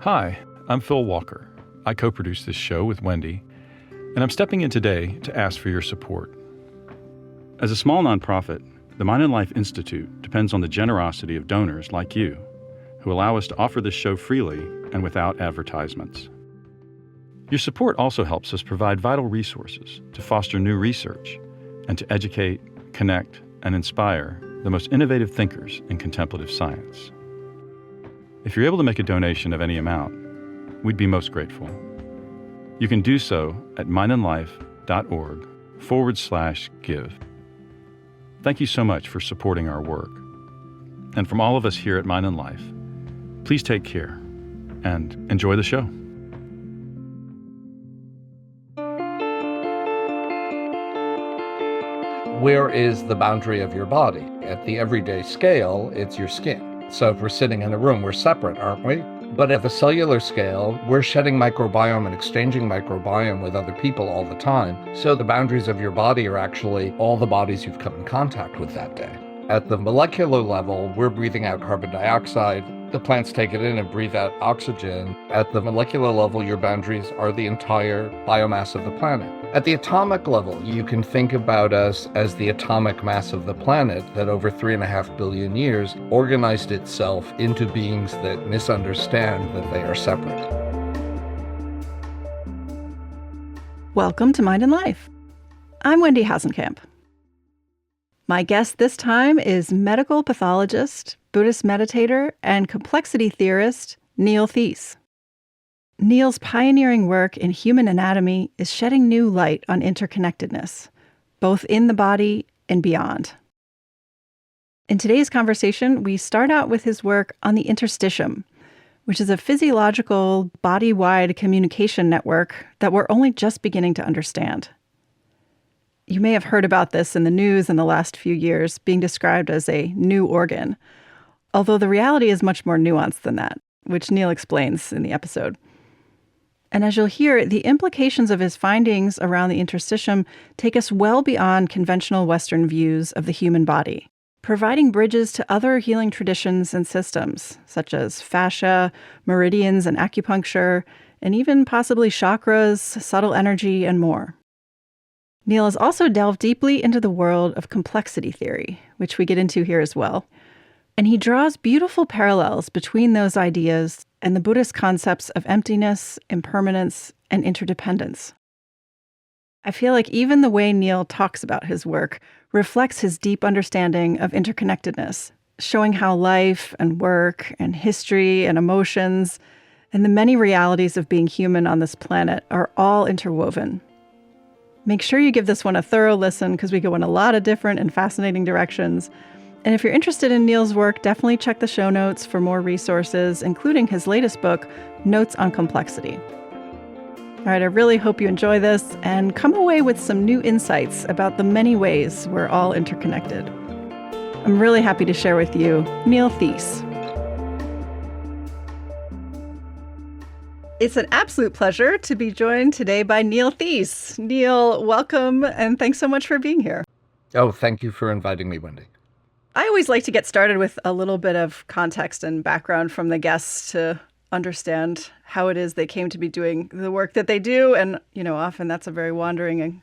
Hi, I'm Phil Walker. I co-produce this show with Wendy, and I'm stepping in today to ask for your support. As a small nonprofit, the Mind and Life Institute depends on the generosity of donors like you, who allow us to offer this show freely and without advertisements. Your support also helps us provide vital resources to foster new research and to educate, connect, and inspire the most innovative thinkers in contemplative science. If you're able to make a donation of any amount, we'd be most grateful. You can do so at mindandlife.org/give. Thank you so much for supporting our work. And from all of us here at Mind and Life, please take care and enjoy the show. Where is the boundary of your body? At the everyday scale, it's your skin. So if we're sitting in a room, we're separate, aren't we? But at the cellular scale, we're shedding microbiome and exchanging microbiome with other people all the time. So the boundaries of your body are actually all the bodies you've come in contact with that day. At the molecular level, we're breathing out carbon dioxide. The plants take it in and breathe out oxygen. At the molecular level, your boundaries are the entire biomass of the planet. At the atomic level, you can think about us as the atomic mass of the planet that over 3.5 billion years organized itself into beings that misunderstand that they are separate. Welcome to Mind and Life. I'm Wendy Hasenkamp. My guest this time is medical pathologist, Buddhist meditator, and complexity theorist Neil Theise. Neil's pioneering work in human anatomy is shedding new light on interconnectedness, both in the body and beyond. In today's conversation, we start out with his work on the interstitium, which is a physiological, body-wide communication network that we're only just beginning to understand. You may have heard about this in the news in the last few years, being described as a new organ, although the reality is much more nuanced than that, which Neil explains in the episode. And as you'll hear, the implications of his findings around the interstitium take us well beyond conventional Western views of the human body, providing bridges to other healing traditions and systems, such as fascia, meridians and acupuncture, and even possibly chakras, subtle energy, and more. Neil has also delved deeply into the world of complexity theory, which we get into here as well. And he draws beautiful parallels between those ideas and the Buddhist concepts of emptiness, impermanence, and interdependence. I feel like even the way Neil talks about his work reflects his deep understanding of interconnectedness, showing how life and work and history and emotions and the many realities of being human on this planet are all interwoven. Make sure you give this one a thorough listen because we go in a lot of different and fascinating directions. And if you're interested in Neil's work, definitely check the show notes for more resources, including his latest book, Notes on Complexity. All right, I really hope you enjoy this and come away with some new insights about the many ways we're all interconnected. I'm really happy to share with you Neil Theise. It's an absolute pleasure to be joined today by Neil Theise. Neil, welcome, and thanks so much for being here. Oh, thank you for inviting me, Wendy. I always like to get started with a little bit of context and background from the guests to understand how it is they came to be doing the work that they do. And, often that's a very wandering and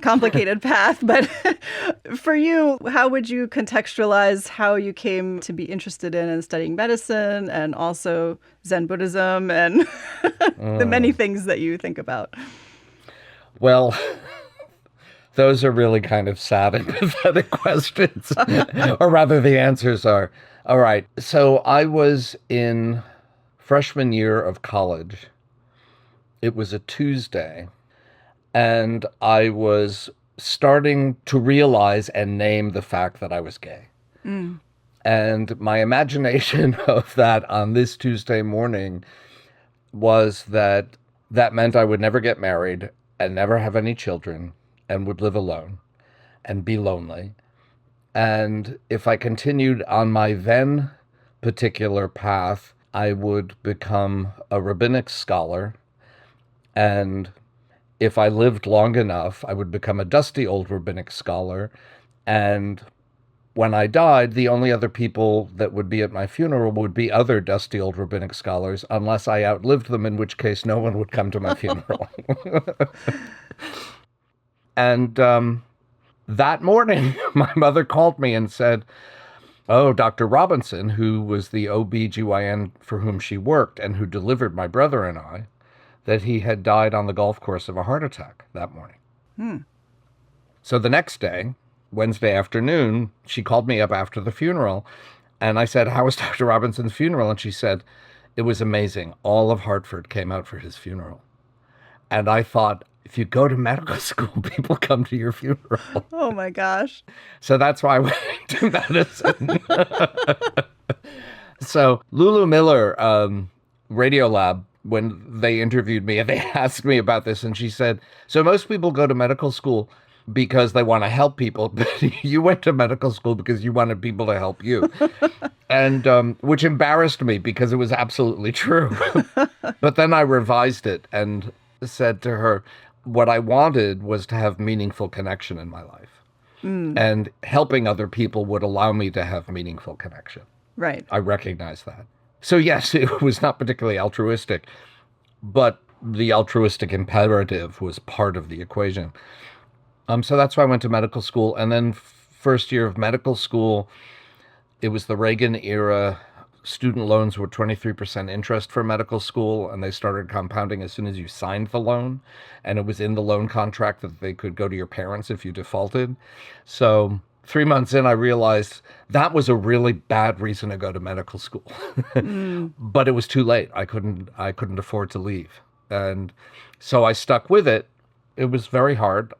complicated path. But for you, how would you contextualize how you came to be interested in and studying medicine and also Zen Buddhism and the many things that you think about? Well, those are really kind of sad and pathetic questions, or rather the answers are. All right, so I was in freshman year of college. It was a Tuesday, and I was starting to realize and name the fact that I was gay. Mm. And my imagination of that on this Tuesday morning was that meant I would never get married and never have any children and would live alone and be lonely. And if I continued on my then particular path, I would become a rabbinic scholar. And if I lived long enough, I would become a dusty old rabbinic scholar. And when I died, the only other people that would be at my funeral would be other dusty old rabbinic scholars, unless I outlived them, in which case no one would come to my funeral. And that morning, my mother called me and said, oh, Dr. Robinson, who was the OB-GYN for whom she worked and who delivered my brother and I, that he had died on the golf course of a heart attack that morning. So the next day, Wednesday afternoon, she called me up after the funeral, and I said, how was Dr. Robinson's funeral? And she said, it was amazing. All of Hartford came out for his funeral. And I thought, if you go to medical school, people come to your funeral. Oh my gosh. So that's why I went to medicine. So Lulu Miller, Radiolab, when they interviewed me, and they asked me about this, and she said, so most people go to medical school because they want to help people, but you went to medical school because you wanted people to help you. And which embarrassed me because it was absolutely true. But then I revised it and said to her, what I wanted was to have meaningful connection in my life. And helping other people would allow me to have meaningful connection. Right. I recognize that. So yes, it was not particularly altruistic, but the altruistic imperative was part of the equation. So that's why I went to medical school. And then first year of medical school, it was the Reagan era. Student loans were 23% interest for medical school, and they started compounding as soon as you signed the loan. And it was in the loan contract that they could go to your parents if you defaulted. So 3 months in, I realized that was a really bad reason to go to medical school. But it was too late. I couldn't afford to leave. And so I stuck with it. It was very hard.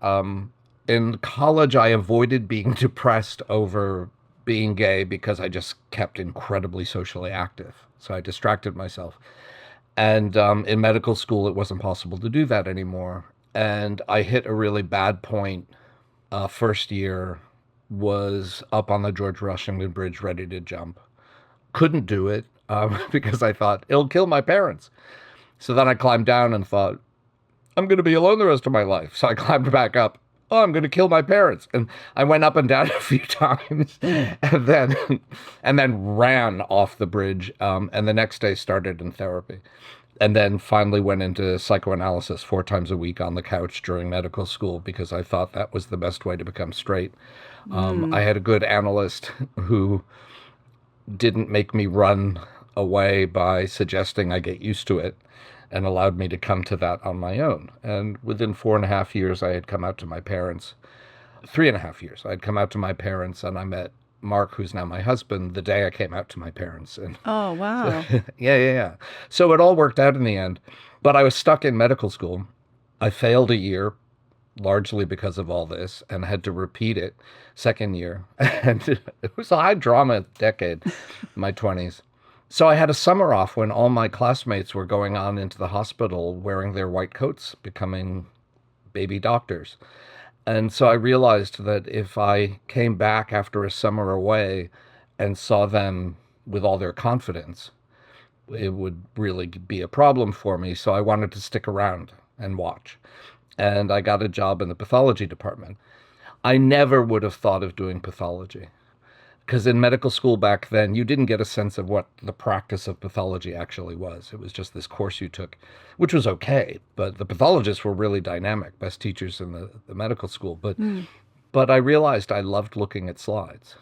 In college, I avoided being depressed over being gay because I just kept incredibly socially active. So I distracted myself. And in medical school, it wasn't possible to do that anymore. And I hit a really bad point. First year was up on the George Washington Bridge, ready to jump. Couldn't do it because I thought, it'll kill my parents. So then I climbed down and thought, I'm going to be alone the rest of my life. So I climbed back up. Oh, I'm going to kill my parents. And I went up and down a few times and then ran off the bridge. And the next day started in therapy. And then finally went into psychoanalysis 4 times a week on the couch during medical school because I thought that was the best way to become straight. I had a good analyst who didn't make me run away by suggesting I get used to it, and allowed me to come to that on my own. And within 4.5 years, I had come out to my parents. 3.5 years, I had come out to my parents, and I met Mark, who's now my husband, the day I came out to my parents. And oh, wow. So, yeah. So it all worked out in the end. But I was stuck in medical school. I failed a year, largely because of all this, and had to repeat it second year. And it was a high drama decade, my 20s. So I had a summer off when all my classmates were going on into the hospital wearing their white coats, becoming baby doctors. And so I realized that if I came back after a summer away and saw them with all their confidence, it would really be a problem for me. So I wanted to stick around and watch. And I got a job in the pathology department. I never would have thought of doing pathology. Because in medical school back then, you didn't get a sense of what the practice of pathology actually was. It was just this course you took, which was okay. But the pathologists were really dynamic, best teachers in the medical school. But I realized I loved looking at slides.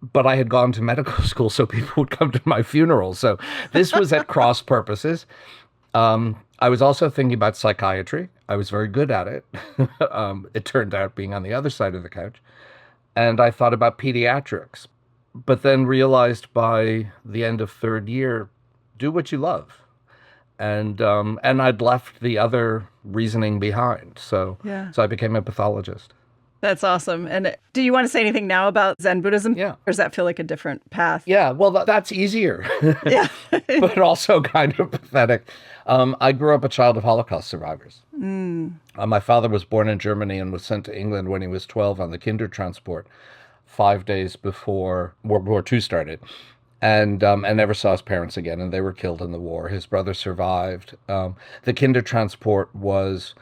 But I had gone to medical school, so people would come to my funeral. So this was at cross purposes. I was also thinking about psychiatry. I was very good at it. It turned out being on the other side of the couch. And I thought about pediatrics. But then realized by the end of third year, do what you love. And I'd left the other reasoning behind. So I became a pathologist. That's awesome. And do you want to say anything now about Zen Buddhism? Yeah. Or does that feel like a different path? Yeah, well, that's easier. Yeah. But also kind of pathetic. I grew up a child of Holocaust survivors. My father was born in Germany and was sent to England when he was 12 on the Kindertransport 5 days before World War II started, and never saw his parents again, and they were killed in the war. His brother survived. The Kindertransport was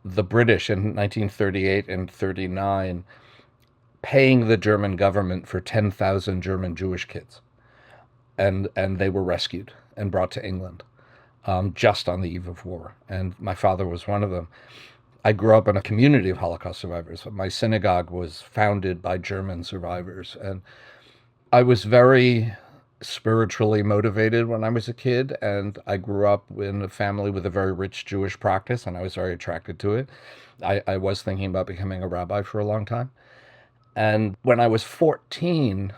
the British in 1938 and 39 paying the German government for 10,000 German Jewish kids. And they were rescued and brought to England just on the eve of war. And my father was one of them. I grew up in a community of Holocaust survivors. My synagogue was founded by German survivors. And I was very spiritually motivated when I was a kid. And I grew up in a family with a very rich Jewish practice, and I was very attracted to it. I was thinking about becoming a rabbi for a long time. And when I was 14,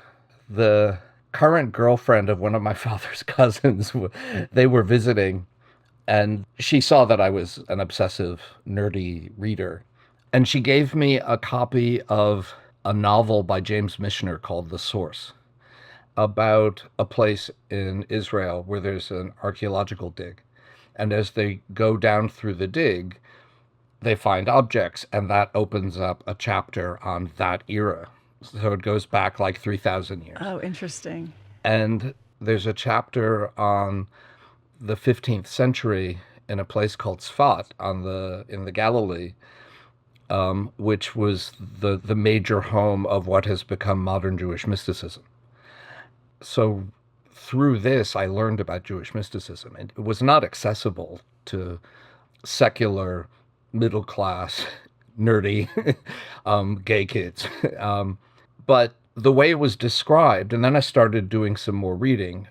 the current girlfriend of one of my father's cousins, they were visiting, and she saw that I was an obsessive, nerdy reader. And she gave me a copy of a novel by James Michener called The Source, about a place in Israel where there's an archaeological dig. And as they go down through the dig, they find objects, and that opens up a chapter on that era. So it goes back like 3,000 years. Oh, interesting. And there's a chapter on the 15th century in a place called Tzfat in the Galilee, which was the major home of what has become modern Jewish mysticism. So through this, I learned about Jewish mysticism. It was not accessible to secular, middle-class, nerdy, gay kids. But the way it was described, and then I started doing some more reading,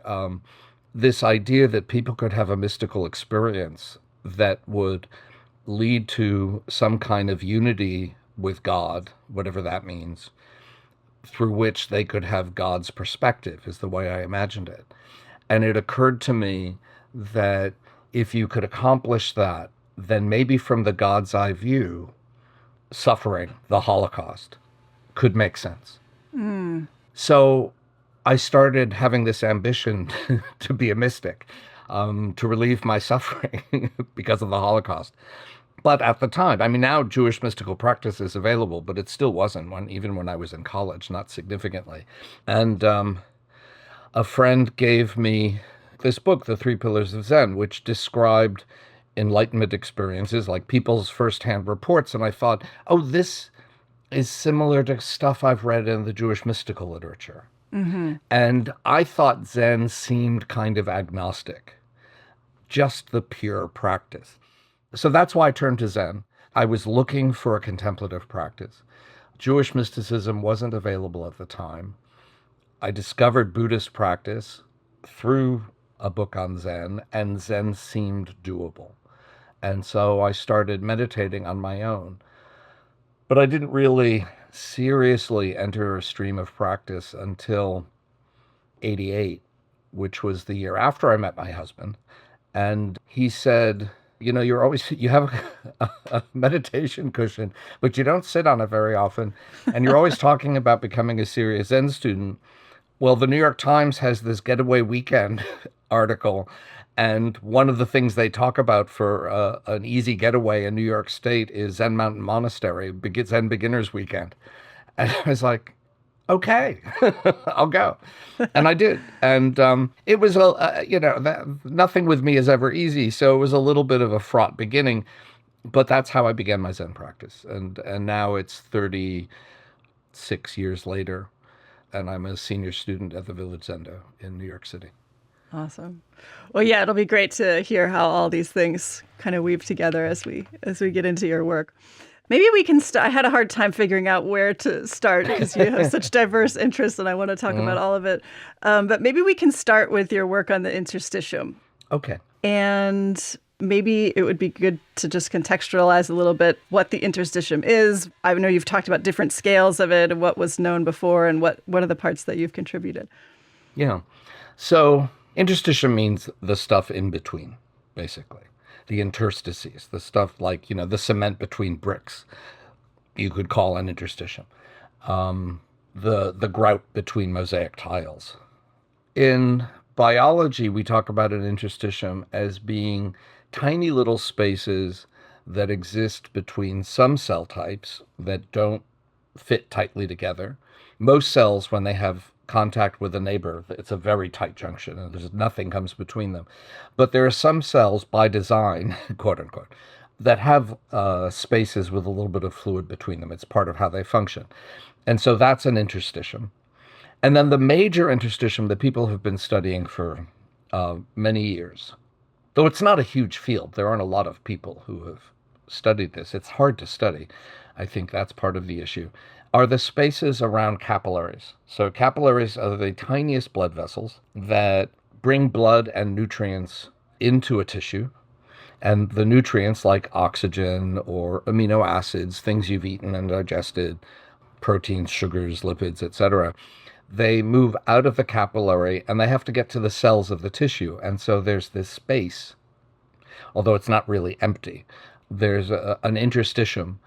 this idea that people could have a mystical experience that would lead to some kind of unity with God, whatever that means, through which they could have God's perspective, is the way I imagined it. And it occurred to me that if you could accomplish that, then maybe from the God's eye view, suffering, the Holocaust, could make sense. So I started having this ambition to be a mystic, to relieve my suffering because of the Holocaust. But at the time, I mean, now Jewish mystical practice is available, but it still wasn't, even when I was in college, not significantly. And a friend gave me this book, The Three Pillars of Zen, which described Enlightenment experiences, like people's firsthand reports. And I thought, oh, this is similar to stuff I've read in the Jewish mystical literature. Mm-hmm. And I thought Zen seemed kind of agnostic, just the pure practice. So that's why I turned to Zen. I was looking for a contemplative practice. Jewish mysticism wasn't available at the time. I discovered Buddhist practice through a book on Zen, and Zen seemed doable. And so I started meditating on my own. But I didn't really seriously enter a stream of practice until 88, which was the year after I met my husband. And he said, you know, you have a meditation cushion, but you don't sit on it very often. And you're always talking about becoming a serious Zen student. Well, the New York Times has this getaway weekend article. And one of the things they talk about for an easy getaway in New York State is Zen Mountain Monastery, Zen Beginners Weekend. And I was like, okay, I'll go. And I did. And it was, nothing with me is ever easy. So it was a little bit of a fraught beginning. But that's how I began my Zen practice. And now it's 36 years later. And I'm a senior student at the Village Zendo in New York City. Awesome. Well, yeah, it'll be great to hear how all these things kind of weave together as we get into your work. Maybe we can I had a hard time figuring out where to start because you have such diverse interests and I want to talk about all of it. But maybe we can start with your work on the interstitium. Okay. And maybe it would be good to just contextualize a little bit what the interstitium is. I know you've talked about different scales of it and what was known before and what are the parts that you've contributed. Yeah. So interstitium means the stuff in between, basically. The interstices, the stuff like, the cement between bricks, you could call an interstitium. The grout between mosaic tiles. In biology, we talk about an interstitium as being tiny little spaces that exist between some cell types that don't fit tightly together. Most cells, when they have contact with a neighbor, it's a very tight junction and nothing comes between them. But there are some cells by design, quote unquote, that have spaces with a little bit of fluid between them. It's part of how they function. And so that's an interstitium. And then the major interstitium that people have been studying for many years, though it's not a huge field, there aren't a lot of people who have studied this. It's hard to study. I think that's part of the issue, are the spaces around capillaries. So capillaries are the tiniest blood vessels that bring blood and nutrients into a tissue. And the nutrients like oxygen or amino acids, things you've eaten and digested, proteins, sugars, lipids, etc., they move out of the capillary and they have to get to the cells of the tissue. And so there's this space, although it's not really empty. There's an interstitium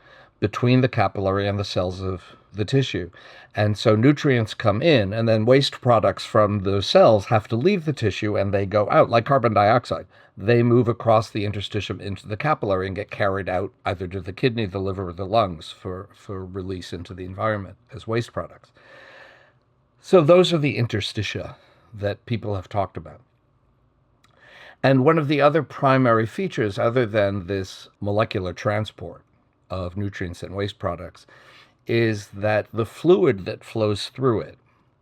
between the capillary and the cells of the tissue. And so nutrients come in, and then waste products from those cells have to leave the tissue and they go out, like carbon dioxide. They move across the interstitium into the capillary and get carried out either to the kidney, the liver, or the lungs for release into the environment as waste products. So those are the interstitia that people have talked about. And one of the other primary features, other than this molecular transport of nutrients and waste products, is that the fluid that flows through it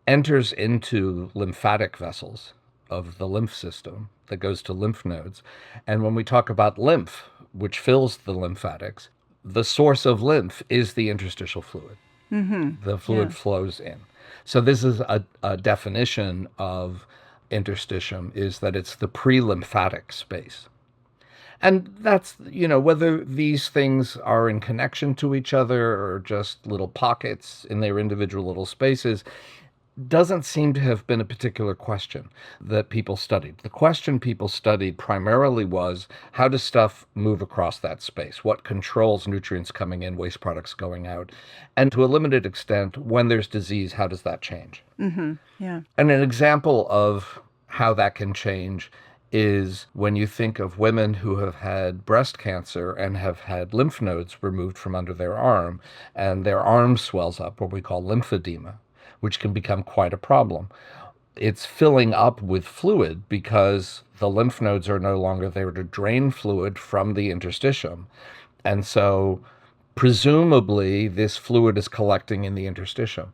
enters into lymphatic vessels of the lymph system that goes to lymph nodes. And when we talk about lymph, which fills the lymphatics, the source of lymph is the interstitial fluid. Mm-hmm. The fluid flows in. So this is a definition of interstitium, is that it's the pre-lymphatic space. And that's, whether these things are in connection to each other or just little pockets in their individual little spaces, doesn't seem to have been a particular question that people studied. The question people studied primarily was, how does stuff move across that space? What controls nutrients coming in, waste products going out? And to a limited extent, when there's disease, how does that change? Mm-hmm. Yeah. And an example of how that can change is when you think of women who have had breast cancer and have had lymph nodes removed from under their arm, and their arm swells up, what we call lymphedema, which can become quite a problem. It's filling up with fluid because the lymph nodes are no longer there to drain fluid from the interstitium. And so presumably this fluid is collecting in the interstitium.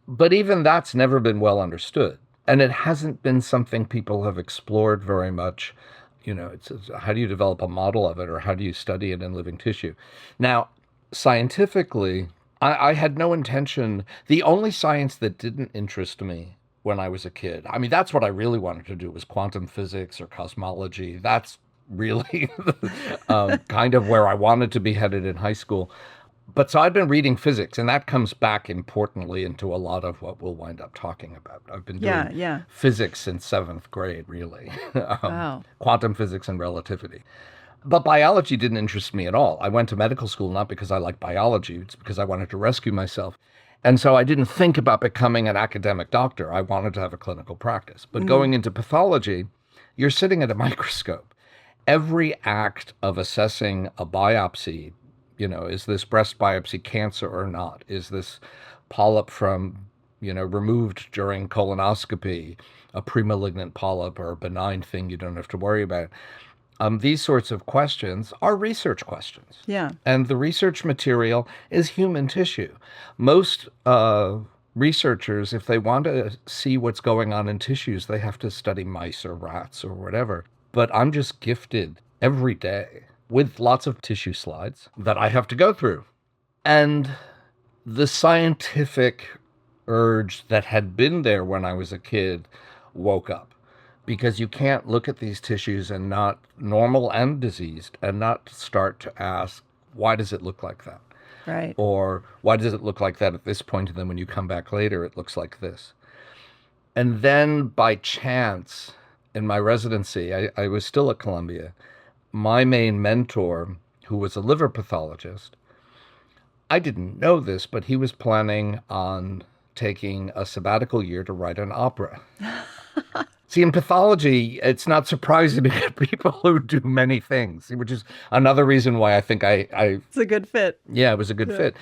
But even that's never been well understood. And it hasn't been something people have explored very much. It's how do you develop a model of it, or how do you study it in living tissue? Now, scientifically, I had no intention. The only science that didn't interest me when I was a kid, that's what I really wanted to do, was quantum physics or cosmology. That's really kind of where I wanted to be headed in high school. But so I've been reading physics, and that comes back importantly into a lot of what we'll wind up talking about. I've been doing physics since 7th grade, really. Wow. Quantum physics and relativity. But biology didn't interest me at all. I went to medical school not because I liked biology, it's because I wanted to rescue myself. And so I didn't think about becoming an academic doctor. I wanted to have a clinical practice. But going into pathology, you're sitting at a microscope. Every act of assessing a biopsy, is this breast biopsy cancer or not? Is this polyp from, removed during colonoscopy, a premalignant polyp or a benign thing you don't have to worry about? These sorts of questions are research questions. Yeah. And the research material is human tissue. Most researchers, if they want to see what's going on in tissues, they have to study mice or rats or whatever. But I'm just gifted every day with lots of tissue slides that I have to go through. And the scientific urge that had been there when I was a kid woke up. Because you can't look at these tissues and not, normal and diseased, and not start to ask, why does it look like that? Right. Or why does it look like that at this point, and then when you come back later, it looks like this? And then by chance, in my residency, I was still at Columbia, my main mentor, who was a liver pathologist, I didn't know this, but he was planning on taking a sabbatical year to write an opera. See, in pathology, it's not surprising to get people who do many things, which is another reason why I think It's a good fit. Yeah, it was a good fit.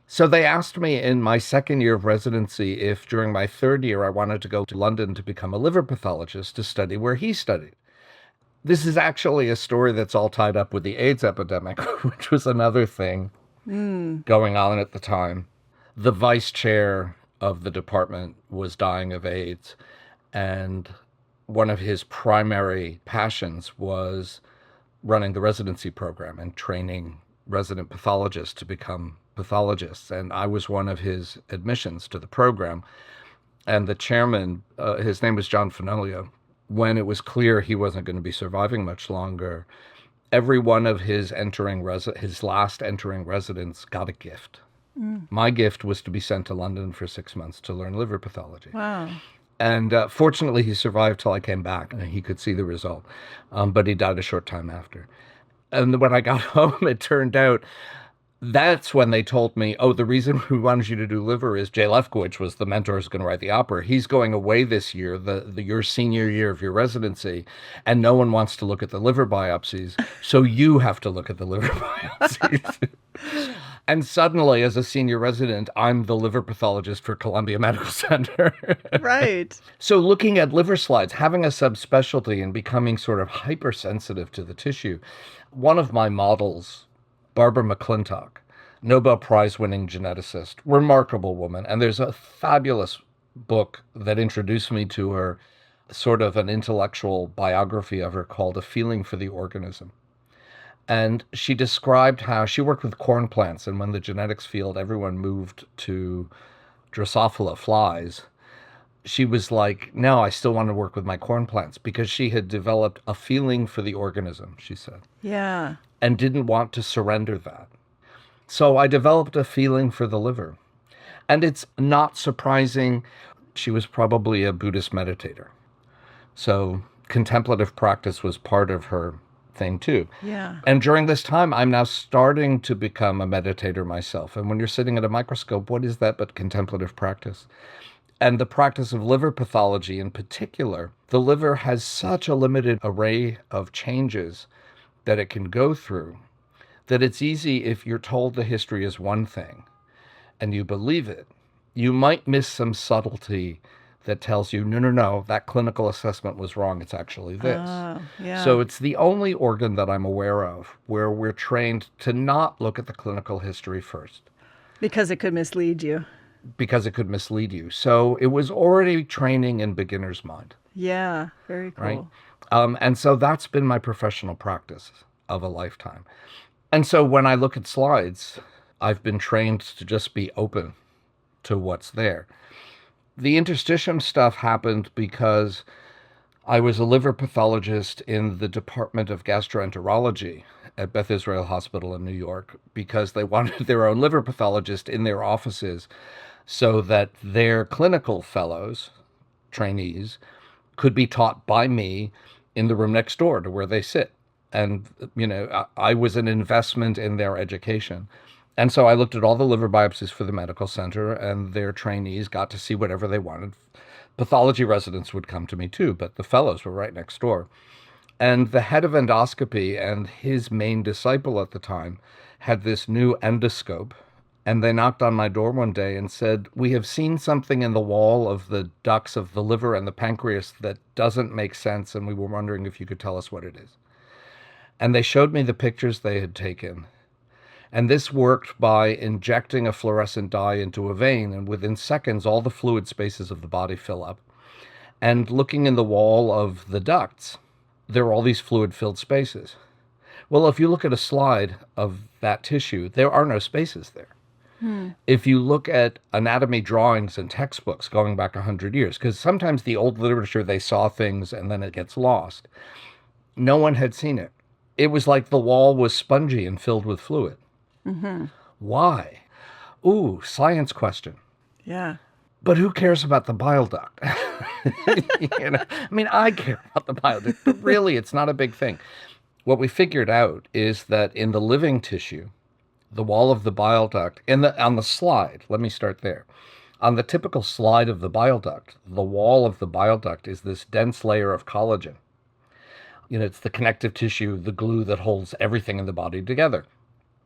So they asked me in my second year of residency if during my third year I wanted to go to London to become a liver pathologist to study where he studied. This is actually a story that's all tied up with the AIDS epidemic, which was another thing going on at the time. The vice chair of the department was dying of AIDS, and one of his primary passions was running the residency program and training resident pathologists to become pathologists. And I was one of his admissions to the program. And the chairman, his name was John Fenoglio, when it was clear he wasn't going to be surviving much longer, every one of his last entering residents got a gift. My gift was to be sent to London for 6 months to learn liver pathology. Wow. And fortunately, he survived till I came back and he could see the result. But he died a short time after. And when I got home, it turned out that's when they told me, oh, the reason we wanted you to do liver is Jay Lefkowitz was the mentor who's going to write the opera. He's going away this year, your senior year of your residency, and no one wants to look at the liver biopsies. So you have to look at the liver biopsies. And suddenly, as a senior resident, I'm the liver pathologist for Columbia Medical Center. Right. So looking at liver slides, having a subspecialty and becoming sort of hypersensitive to the tissue, one of my models, Barbara McClintock, Nobel Prize-winning geneticist, remarkable woman. And there's a fabulous book that introduced me to her, sort of an intellectual biography of her called A Feeling for the Organism. And she described how she worked with corn plants, and when the genetics field, everyone moved to Drosophila flies, she was like, no, I still want to work with my corn plants, because she had developed a feeling for the organism, she said. Yeah. And didn't want to surrender that. So I developed a feeling for the liver. And it's not surprising. She was probably a Buddhist meditator. So contemplative practice was part of her thing too. Yeah. And during this time, I'm now starting to become a meditator myself. And when you're sitting at a microscope, what is that but contemplative practice? And the practice of liver pathology in particular, the liver has such a limited array of changes that it can go through, that it's easy if you're told the history is one thing and you believe it, you might miss some subtlety that tells you, no, that clinical assessment was wrong. It's actually this. Yeah. So it's the only organ that I'm aware of where we're trained to not look at the clinical history first. Because it could mislead you. Because it could mislead you. So it was already training in beginner's mind. Yeah, very cool. Right? And so that's been my professional practice of a lifetime. And so when I look at slides, I've been trained to just be open to what's there. The interstitium stuff happened because I was a liver pathologist in the Department of Gastroenterology at Beth Israel Hospital in New York, because they wanted their own liver pathologist in their offices so that their clinical fellows, trainees, could be taught by me in the room next door to where they sit. And, I was an investment in their education. And so I looked at all the liver biopsies for the medical center, and their trainees got to see whatever they wanted. Pathology residents would come to me too, but the fellows were right next door. And the head of endoscopy and his main disciple at the time had this new endoscope, and they knocked on my door one day and said, we have seen something in the wall of the ducts of the liver and the pancreas that doesn't make sense, and we were wondering if you could tell us what it is. And they showed me the pictures they had taken. And this worked by injecting a fluorescent dye into a vein, and within seconds, all the fluid spaces of the body fill up. And looking in the wall of the ducts, there are all these fluid-filled spaces. Well, if you look at a slide of that tissue, there are no spaces there. If you look at anatomy drawings and textbooks going back 100 years, because sometimes the old literature, they saw things and then it gets lost. No one had seen it. It was like the wall was spongy and filled with fluid. Mm-hmm. Why? Ooh, science question. Yeah. But who cares about the bile duct? I care about the bile duct, but really it's not a big thing. What we figured out is that in the living tissue, the wall of the bile duct, on the slide, let me start there. On the typical slide of the bile duct, the wall of the bile duct is this dense layer of collagen. It's the connective tissue, the glue that holds everything in the body together.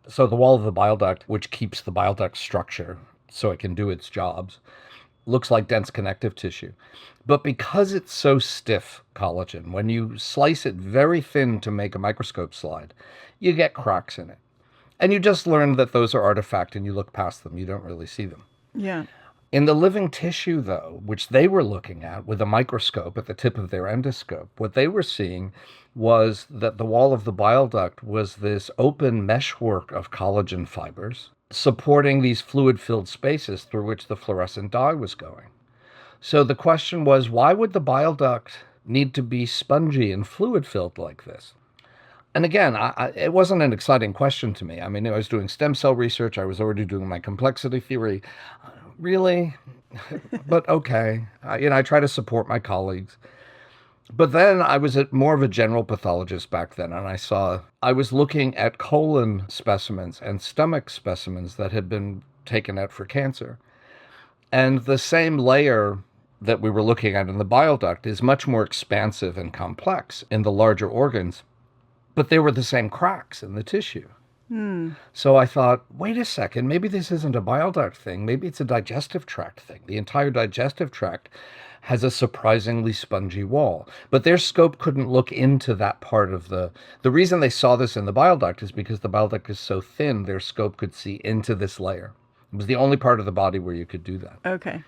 So the wall of the bile duct, which keeps the bile duct structure so it can do its jobs, looks like dense connective tissue. But because it's so stiff, collagen, when you slice it very thin to make a microscope slide, you get cracks in it. And you just learn that those are artifact and you look past them. You don't really see them. Yeah. In the living tissue, though, which they were looking at with a microscope at the tip of their endoscope, what they were seeing was that the wall of the bile duct was this open meshwork of collagen fibers supporting these fluid-filled spaces through which the fluorescent dye was going. So the question was, why would the bile duct need to be spongy and fluid-filled like this? And again, it wasn't an exciting question to me. I mean, I was doing stem cell research. I was already doing my complexity theory. Really? But okay. I try to support my colleagues. But then I was more of a general pathologist back then, and I was looking at colon specimens and stomach specimens that had been taken out for cancer. And the same layer that we were looking at in the bile duct is much more expansive and complex in the larger organs, but there were the same cracks in the tissue. So I thought, wait a second, maybe this isn't a bile duct thing. Maybe it's a digestive tract thing. The entire digestive tract has a surprisingly spongy wall. But their scope couldn't look into that part of the reason they saw this in the bile duct is because the bile duct is so thin, their scope could see into this layer. It was the only part of the body where you could do that. Okay.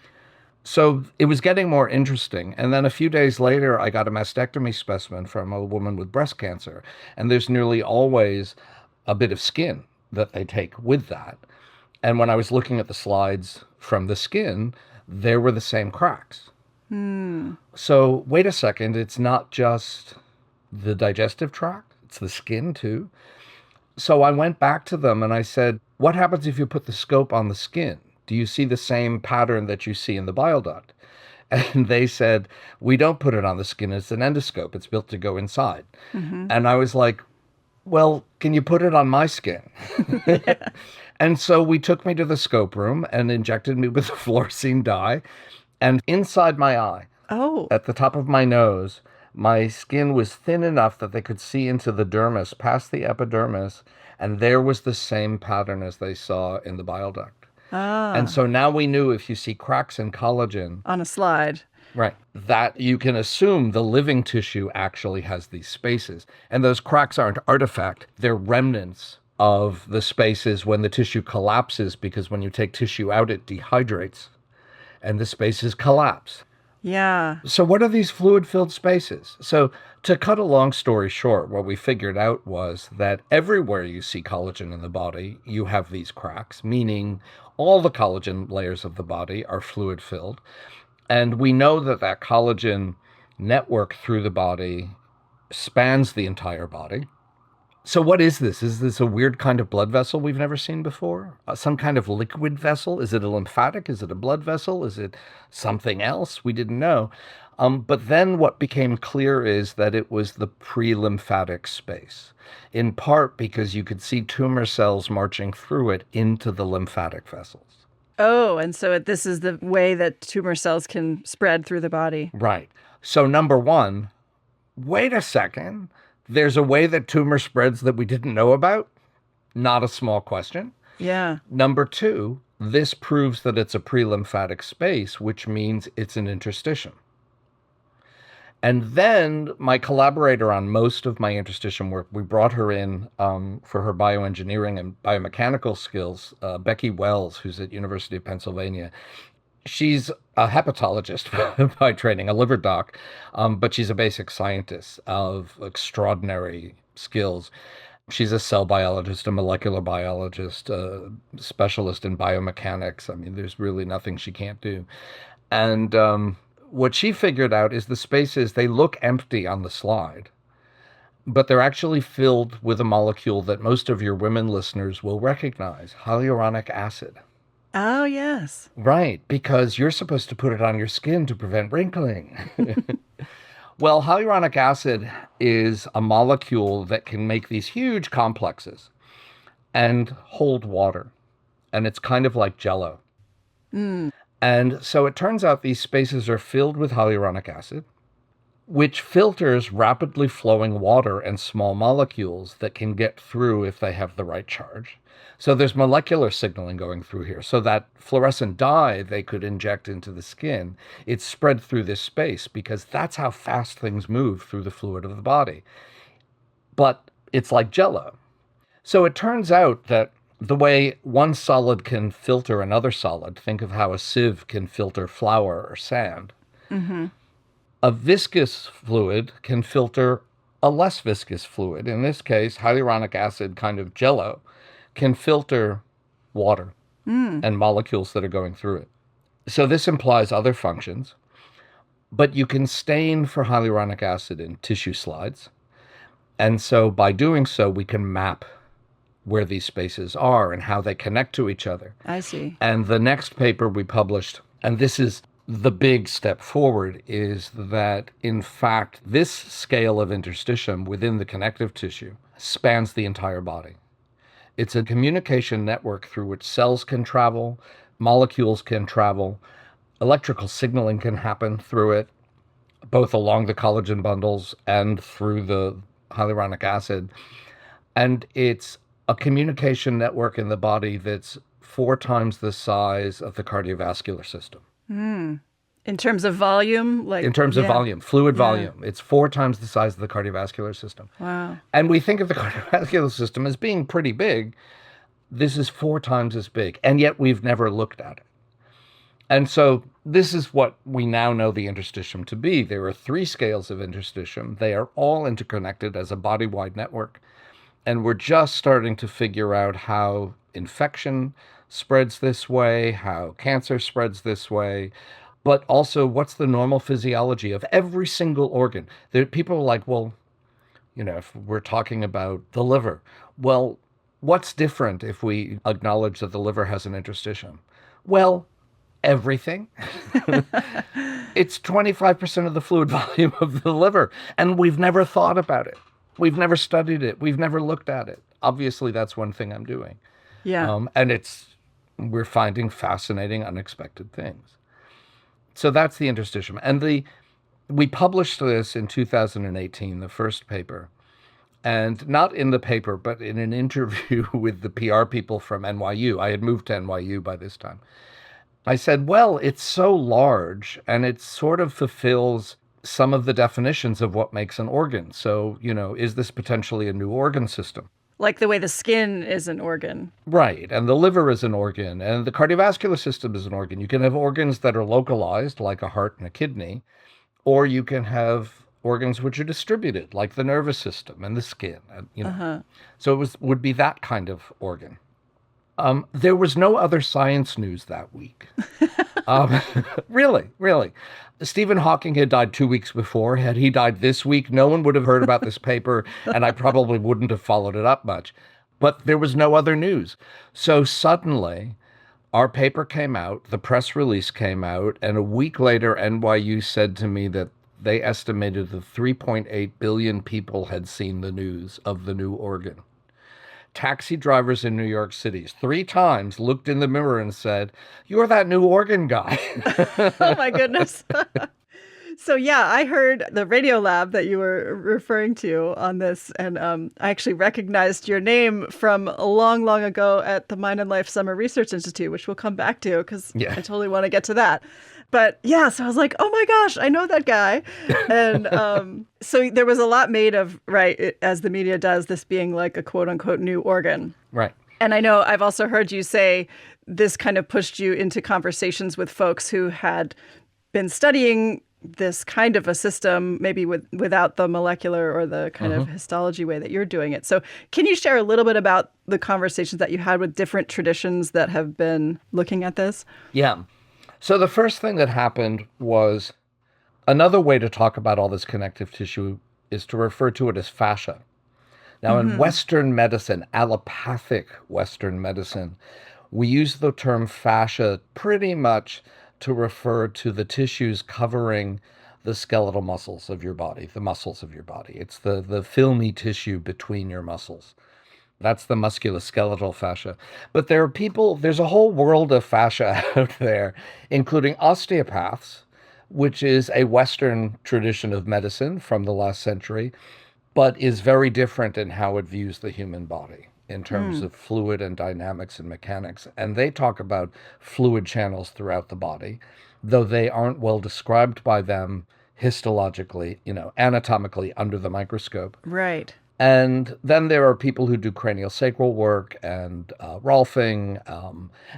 So it was getting more interesting. And then a few days later, I got a mastectomy specimen from a woman with breast cancer. And there's nearly always a bit of skin that they take with that. And when I was looking at the slides from the skin, there were the same cracks. So wait a second, it's not just the digestive tract, it's the skin too. So I went back to them and I said, what happens if you put the scope on the skin? Do you see the same pattern that you see in the bile duct? And they said, we don't put it on the skin, it's an endoscope, it's built to go inside. And I was like, well, can you put it on my skin? And so we took me to the scope room and injected me with the fluorescein dye. And inside my eye, at the top of my nose, my skin was thin enough that they could see into the dermis, past the epidermis, and there was the same pattern as they saw in the bile duct. And so now we knew if you see cracks in collagen On a slide. right, that you can assume the living tissue actually has these spaces. And those cracks aren't artifact, they're remnants of the spaces when the tissue collapses, because when you take tissue out, it dehydrates and the spaces collapse. Yeah. So what are these fluid-filled spaces? So to cut a long story short, what we figured out was that everywhere you see collagen in the body, you have these cracks, meaning all the collagen layers of the body are fluid-filled. And we know that that collagen network through the body spans the entire body. So what is this? Is this a weird kind of blood vessel we've never seen before? Some kind of liquid vessel? Is it a lymphatic? Is it a blood vessel? Is it something else? We didn't know. But then what became clear is that it was the pre-lymphatic space, in part because you could see tumor cells marching through it into the lymphatic vessels. Oh, and so this is the way that tumor cells can spread through the body. Right. So number one, wait a second. There's a way that tumor spreads that we didn't know about? Not a small question. Yeah. Number two, this proves that it's a pre-lymphatic space, which means it's an interstitium. And then my collaborator on most of my interstitium work, we brought her in for her bioengineering and biomechanical skills, Becky Wells, who's at University of Pennsylvania. She's a hepatologist by training, a liver doc, but she's a basic scientist of extraordinary skills. She's a cell biologist, a molecular biologist, a specialist in biomechanics. I mean, there's really nothing she can't do. And what she figured out is the spaces, they look empty on the slide, but they're actually filled with a molecule that most of your women listeners will recognize, hyaluronic acid. Oh, yes. Right, because you're supposed to put it on your skin to prevent wrinkling. Well, hyaluronic acid is a molecule that can make these huge complexes and hold water. And it's kind of like Jell-O. And so it turns out these spaces are filled with hyaluronic acid. which filters rapidly flowing water and small molecules that can get through if they have the right charge. So there's molecular signaling going through here. So that fluorescent dye they could inject into the skin, it's spread through this space because that's how fast things move through the fluid of the body. But it's like Jell-O. So it turns out that the way one solid can filter another solid, think of how a sieve can filter flour or sand. Mm-hmm. A viscous fluid can filter a less viscous fluid. In this case, hyaluronic acid, kind of Jell-O, can filter water and molecules that are going through it. So this implies other functions, but you can stain for hyaluronic acid in tissue slides. And so by doing so, we can map where these spaces are and how they connect to each other. I see. And the next paper we published, and this is the big step forward, is that, in fact, this scale of interstitium within the connective tissue spans the entire body. It's a communication network through which cells can travel, molecules can travel, electrical signaling can happen through it, both along the collagen bundles and through the hyaluronic acid. And it's a communication network in the body that's 4 times the size of the cardiovascular system. In terms of volume? In terms of volume, fluid volume. It's 4 times the size of the cardiovascular system. Wow. And we think of the cardiovascular system as being pretty big. This is 4 times as big, and yet we've never looked at it. And so this is what we now know the interstitium to be. There are 3 scales of interstitium. They are all interconnected as a body-wide network. And we're just starting to figure out how infection spreads this way, how cancer spreads this way, but also what's the normal physiology of every single organ. People are like, well, if we're talking about the liver, well, what's different if we acknowledge that the liver has an interstitium? Well, everything. It's 25% of the fluid volume of the liver, and we've never thought about it. We've never studied it. We've never looked at it. Obviously, that's one thing I'm doing. Yeah. And we're finding fascinating, unexpected things. So that's the interstitium. And we published this in 2018, the first paper. And not in the paper, but in an interview with the PR people from NYU. I had moved to NYU by this time. I said, well, it's so large, and it sort of fulfills some of the definitions of what makes an organ. So, is this potentially a new organ system? Like the way the skin is an organ. Right. And the liver is an organ, and the cardiovascular system is an organ. You can have organs that are localized, like a heart and a kidney, or you can have organs which are distributed, like the nervous system and the skin. So it would be that kind of organ. There was no other science news that week. Really. Stephen Hawking had died 2 weeks before. Had he died this week, no one would have heard about this paper, and I probably wouldn't have followed it up much. But there was no other news. So suddenly, our paper came out, the press release came out, and a week later, NYU said to me that they estimated that 3.8 billion people had seen the news of the new organ. Taxi drivers in New York City 3 times looked in the mirror and said, "You're that new organ guy." Oh, my goodness. So, yeah, I heard the Radio Lab that you were referring to on this, and I actually recognized your name from a long, long ago at the Mind and Life Summer Research Institute, which we'll come back to because I totally want to get to that. But yeah, so I was like, oh my gosh, I know that guy. And so there was a lot made of, as the media does, this being like a quote unquote new organ. Right. And I know I've also heard you say this kind of pushed you into conversations with folks who had been studying this kind of a system, maybe without the molecular or the kind of histology way that you're doing it. So can you share a little bit about the conversations that you had with different traditions that have been looking at this? Yeah. So the first thing that happened was another way to talk about all this connective tissue is to refer to it as fascia. Now, in Western medicine, allopathic Western medicine, we use the term fascia pretty much to refer to the tissues covering the skeletal muscles of your body, the muscles of your body. It's the filmy tissue between your muscles. That's the musculoskeletal fascia. But there's a whole world of fascia out there, including osteopaths, which is a Western tradition of medicine from the last century, but is very different in how it views the human body in terms of fluid and dynamics and mechanics. And they talk about fluid channels throughout the body, though they aren't well described by them histologically, anatomically under the microscope. Right. And then there are people who do cranial sacral work and Rolfing,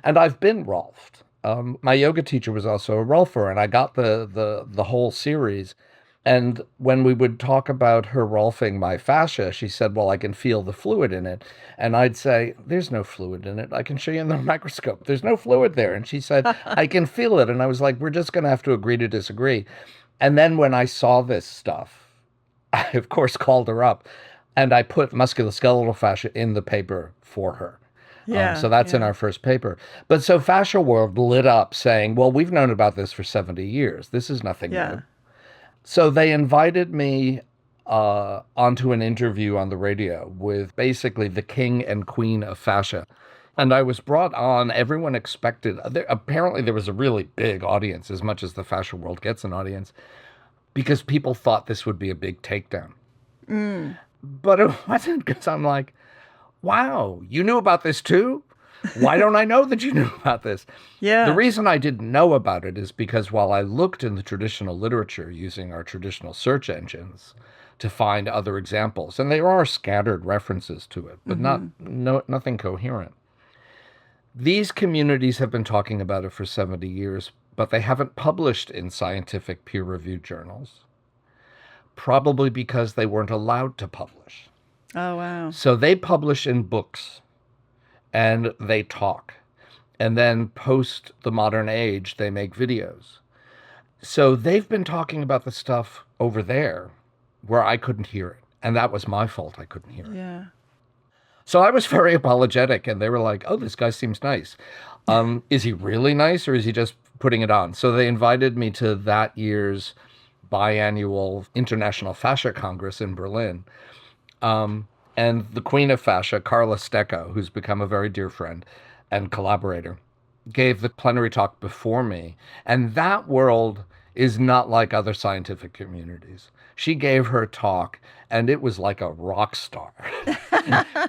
and I've been Rolfed. My yoga teacher was also a Rolfer, and I got the whole series. And when we would talk about her Rolfing my fascia, she said, well, I can feel the fluid in it. And I'd say, there's no fluid in it. I can show you in the microscope. There's no fluid there. And she said, I can feel it. And I was like, we're just going to have to agree to disagree. And then when I saw this stuff, I, of course, called her up. And I put musculoskeletal fascia in the paper for her. Yeah. So that's in our first paper. But so Fascia World lit up saying, well, we've known about this for 70 years. This is nothing new. So they invited me onto an interview on the radio with basically the king and queen of fascia. And I was brought on. Everyone expected, apparently there was a really big audience, as much as the Fascia World gets an audience, because people thought this would be a big takedown. But it wasn't, because I'm like, wow, you knew about this too? Why don't I know that you knew about this? Yeah. The reason I didn't know about it is because while I looked in the traditional literature using our traditional search engines to find other examples, and there are scattered references to it, but nothing coherent. These communities have been talking about it for 70 years, but they haven't published in scientific peer-reviewed journals, probably because they weren't allowed to publish. Oh, wow. So they publish in books and they talk. And then post the modern age, they make videos. So they've been talking about the stuff over there where I couldn't hear it. And that was my fault. I couldn't hear it. Yeah. So I was very apologetic, and they were like, oh, this guy seems nice. Is he really nice, or is he just putting it on? So they invited me to that year's biannual International Fascia Congress in Berlin. And the queen of fascia, Carla Stecco, who's become a very dear friend and collaborator, gave the plenary talk before me. And that world is not like other scientific communities. She gave her talk, and it was like a rock star.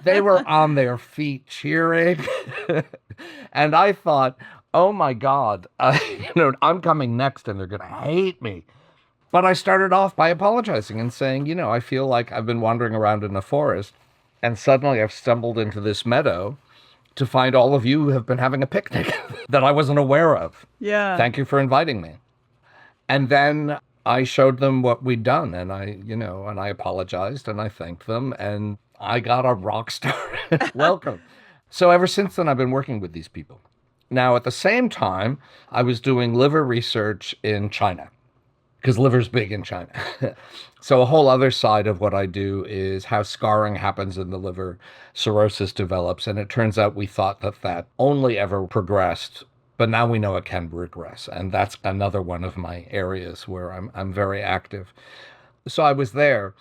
They were on their feet cheering. And I thought, oh my God, I'm coming next and they're going to hate me. But I started off by apologizing and saying, I feel like I've been wandering around in a forest, and suddenly I've stumbled into this meadow to find all of you who have been having a picnic that I wasn't aware of. Yeah. Thank you for inviting me. And then I showed them what we'd done, and I apologized and I thanked them, and I got a rock star welcome. So ever since then, I've been working with these people. Now, at the same time, I was doing liver research in China, because liver's big in China. So a whole other side of what I do is how scarring happens in the liver, cirrhosis develops, and it turns out we thought that only ever progressed, but now we know it can regress, and that's another one of my areas where I'm very active. So I was there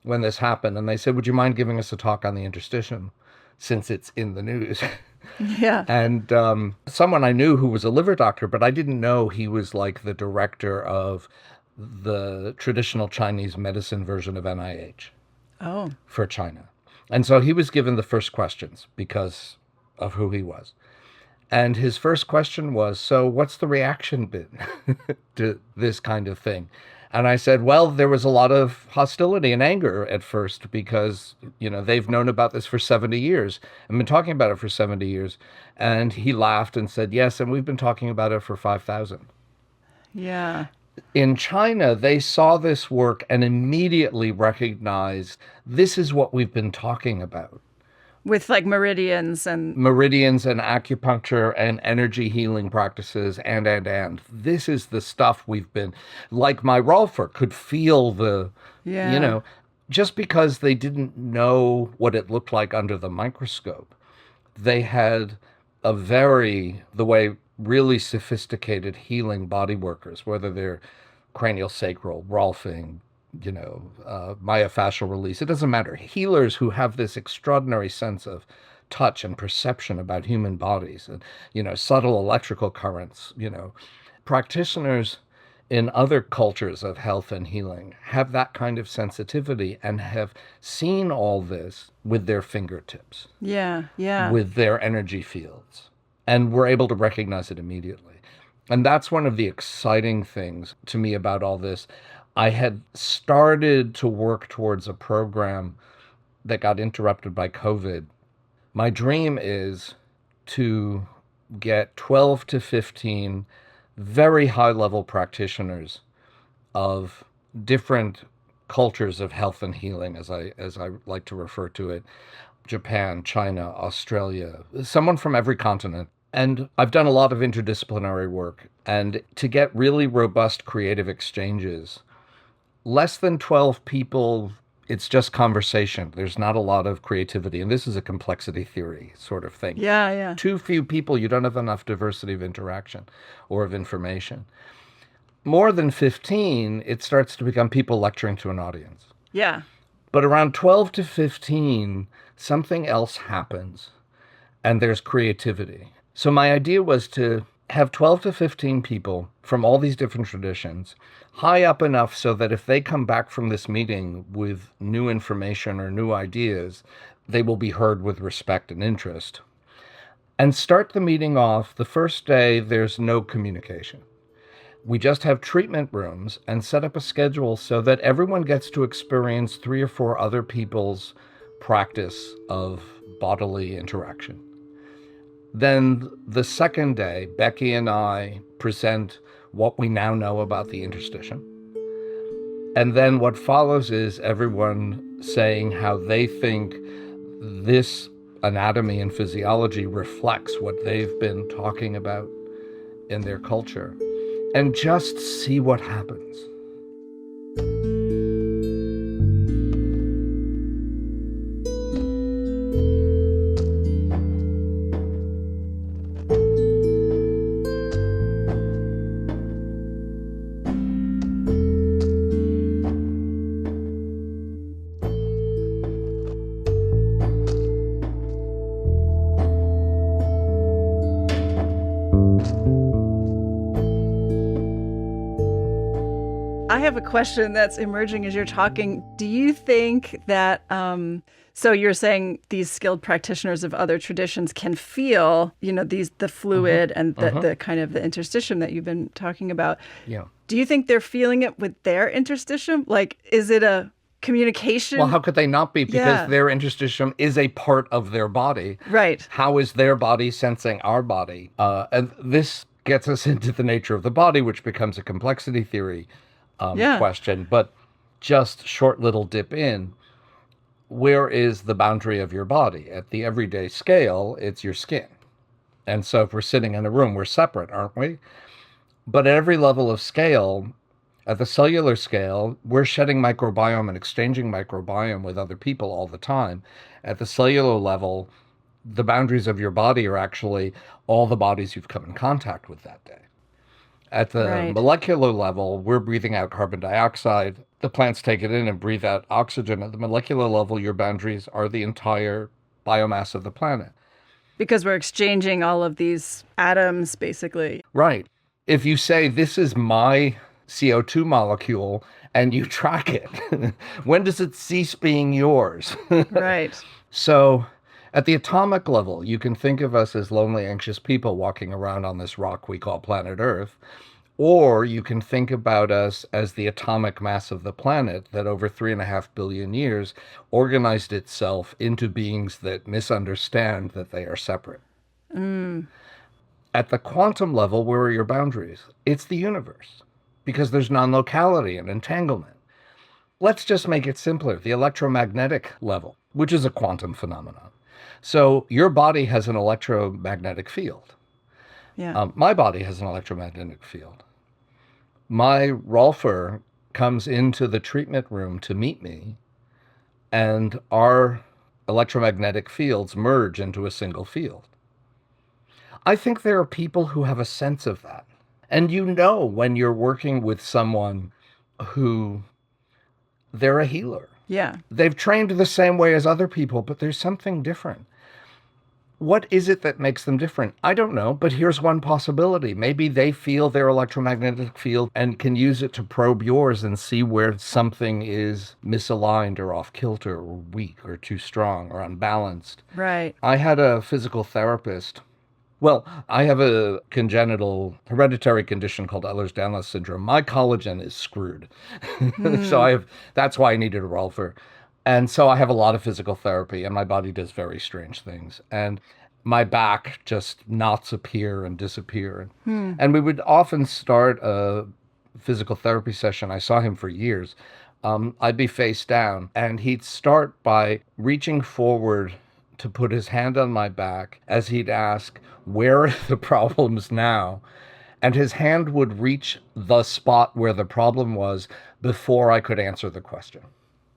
when this happened, and they said, would you mind giving us a talk on the interstitium, since it's in the news? Yeah. And someone I knew who was a liver doctor, but I didn't know he was like the director of the traditional Chinese medicine version of NIH for China. And so he was given the first questions because of who he was. And his first question was, so what's the reaction been to this kind of thing? And I said, well, there was a lot of hostility and anger at first because, they've known about this for 70 years and been talking about it for 70 years. And he laughed and said, yes, and we've been talking about it for 5,000. Yeah. In China, they saw this work and immediately recognized this is what we've been talking about. With like meridians and acupuncture and energy healing practices and. This is the stuff we've been, like my Rolfer could feel the, just because they didn't know what it looked like under the microscope. They had the way really sophisticated healing body workers, whether they're cranial sacral, Rolfing, myofascial release, it doesn't matter. Healers who have this extraordinary sense of touch and perception about human bodies and, subtle electrical currents, practitioners in other cultures of health and healing have that kind of sensitivity and have seen all this with their fingertips, Yeah, yeah. with their energy fields, and were able to recognize it immediately. And that's one of the exciting things to me about all this. I had started to work towards a program that got interrupted by COVID. My dream is to get 12 to 15 very high-level practitioners of different cultures of health and healing, as I like to refer to it, Japan, China, Australia, someone from every continent. And I've done a lot of interdisciplinary work. And to get really robust creative exchanges, less than 12 people, it's just conversation. There's not a lot of creativity. And this is a complexity theory sort of thing. Yeah, yeah. Too few people, you don't have enough diversity of interaction or of information. More than 15, it starts to become people lecturing to an audience. Yeah. But around 12 to 15, something else happens and there's creativity. So my idea was to have 12 to 15 people from all these different traditions, high up enough so that if they come back from this meeting with new information or new ideas, they will be heard with respect and interest. And start the meeting off, the first day, there's no communication. We just have treatment rooms and set up a schedule so that everyone gets to experience 3 or 4 other people's practice of bodily interaction. Then the second day, Becky and I present what we now know about the interstitium. And then what follows is everyone saying how they think this anatomy and physiology reflects what they've been talking about in their culture. And just see what happens. I have a question that's emerging as you're talking. Do you think that, so you're saying these skilled practitioners of other traditions can feel, the fluid and the kind of the interstitium that you've been talking about. Yeah. Do you think they're feeling it with their interstitium? Like, is it a communication? Well, how could they not be? Because Yeah. their interstitium is a part of their body. Right. How is their body sensing our body? And this gets us into the nature of the body, which becomes a complexity theory question. But just short little dip in, where is the boundary of your body? At the everyday scale, it's your skin. And so if we're sitting in a room, we're separate, aren't we? But at every level of scale, at the cellular scale, we're shedding microbiome and exchanging microbiome with other people all the time. At the cellular level, the boundaries of your body are actually all the bodies you've come in contact with that day. At the molecular level, we're breathing out carbon dioxide. The plants take it in and breathe out oxygen. At the molecular level, your boundaries are the entire biomass of the planet. Because we're exchanging all of these atoms, basically. Right. If you say, this is my CO2 molecule, and you track it, when does it cease being yours? Right. So at the atomic level, you can think of us as lonely, anxious people walking around on this rock we call planet Earth. Or you can think about us as the atomic mass of the planet that over 3.5 billion years organized itself into beings that misunderstand that they are separate. At the quantum level, where are your boundaries? It's the universe, because there's non-locality and entanglement. Let's just make it simpler. The electromagnetic level, which is a quantum phenomenon. So your body has an electromagnetic field. Yeah. My body has an electromagnetic field. My Rolfer comes into the treatment room to meet me, and our electromagnetic fields merge into a single field. I think there are people who have a sense of that. And when you're working with someone who they're a healer. Yeah. They've trained the same way as other people, but there's something different. What is it that makes them different? I don't know, but here's one possibility. Maybe they feel their electromagnetic field and can use it to probe yours and see where something is misaligned or off kilter or weak or too strong or unbalanced. Right. I had a physical therapist. Well, I have a congenital hereditary condition called Ehlers-Danlos syndrome. My collagen is screwed. So that's why I needed a rolfer. And so I have a lot of physical therapy, and my body does very strange things. And my back just knots appear and disappear. And we would often start a physical therapy session. I saw him for years. I'd be face down, and he'd start by reaching forward to put his hand on my back as he'd ask, where are the problems now? And his hand would reach the spot where the problem was before I could answer the question.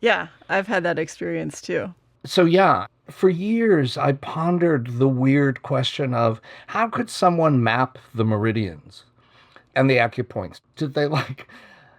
Yeah, I've had that experience too. So yeah, for years I pondered the weird question of how could someone map the meridians and the acupoints? Did they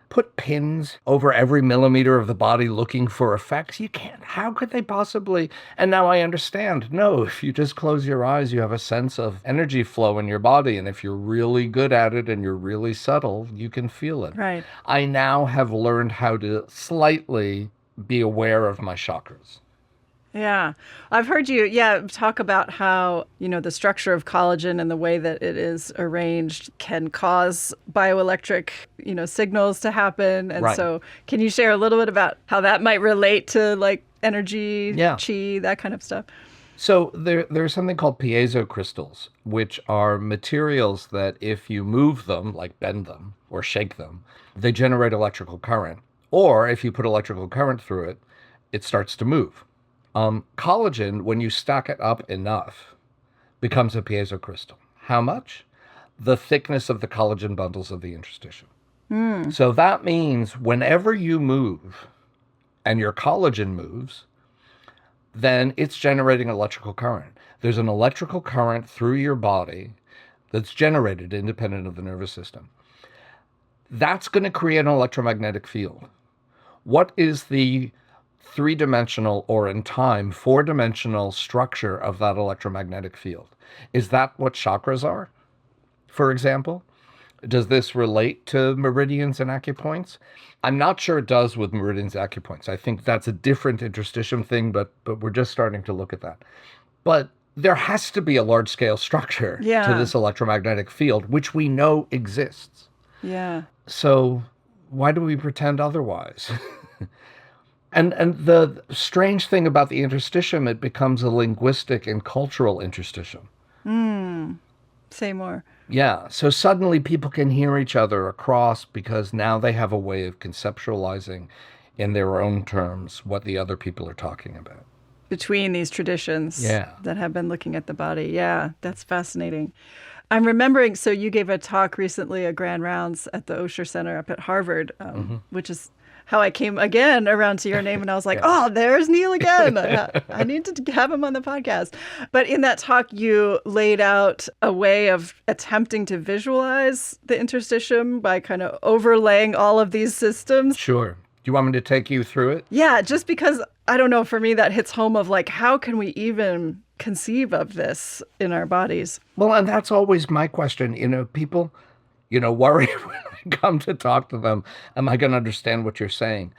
put pins over every millimeter of the body looking for effects? You can't. How could they possibly? And now I understand. No, if you just close your eyes, you have a sense of energy flow in your body. And if you're really good at it and you're really subtle, you can feel it. Right. I now have learned how to slightly be aware of my chakras. Yeah. I've heard you, talk about how, the structure of collagen and the way that it is arranged can cause bioelectric, signals to happen. And so can you share a little bit about how that might relate to energy, chi, that kind of stuff? So there's something called piezo crystals, which are materials that if you move them, like bend them or shake them, they generate electrical current. Or if you put electrical current through it, it starts to move. Collagen, when you stack it up enough, becomes a piezo crystal. How much? The thickness of the collagen bundles of the interstitium. So that means whenever you move and your collagen moves, then it's generating electrical current. There's an electrical current through your body that's generated independent of the nervous system. That's going to create an electromagnetic field. What is the three-dimensional, or in time, four-dimensional structure of that electromagnetic field? Is that what chakras are, for example? Does this relate to meridians and acupoints? I'm not sure it does with meridians and acupoints. I think that's a different interstitium thing, but we're just starting to look at that. But there has to be a large-scale structure to this electromagnetic field, which we know exists. Yeah. So why do we pretend otherwise? And the strange thing about the interstitium, it becomes a linguistic and cultural interstitium. Say more. Yeah. So suddenly people can hear each other across because now they have a way of conceptualizing in their own terms what the other people are talking about. Between these traditions that have been looking at the body. Yeah, that's fascinating. I'm remembering, so you gave a talk recently, a grand rounds at the Osher Center up at Harvard, which is how I came again around to your name. And I was like, oh, there's Neil again. I need to have him on the podcast. But in that talk, you laid out a way of attempting to visualize the interstitium by kind of overlaying all of these systems. Sure. Do you want me to take you through it? Yeah, just because, I don't know, for me, that hits home of how can we even conceive of this in our bodies? Well, and that's always my question. People, worry when I come to talk to them, am I going to understand what you're saying?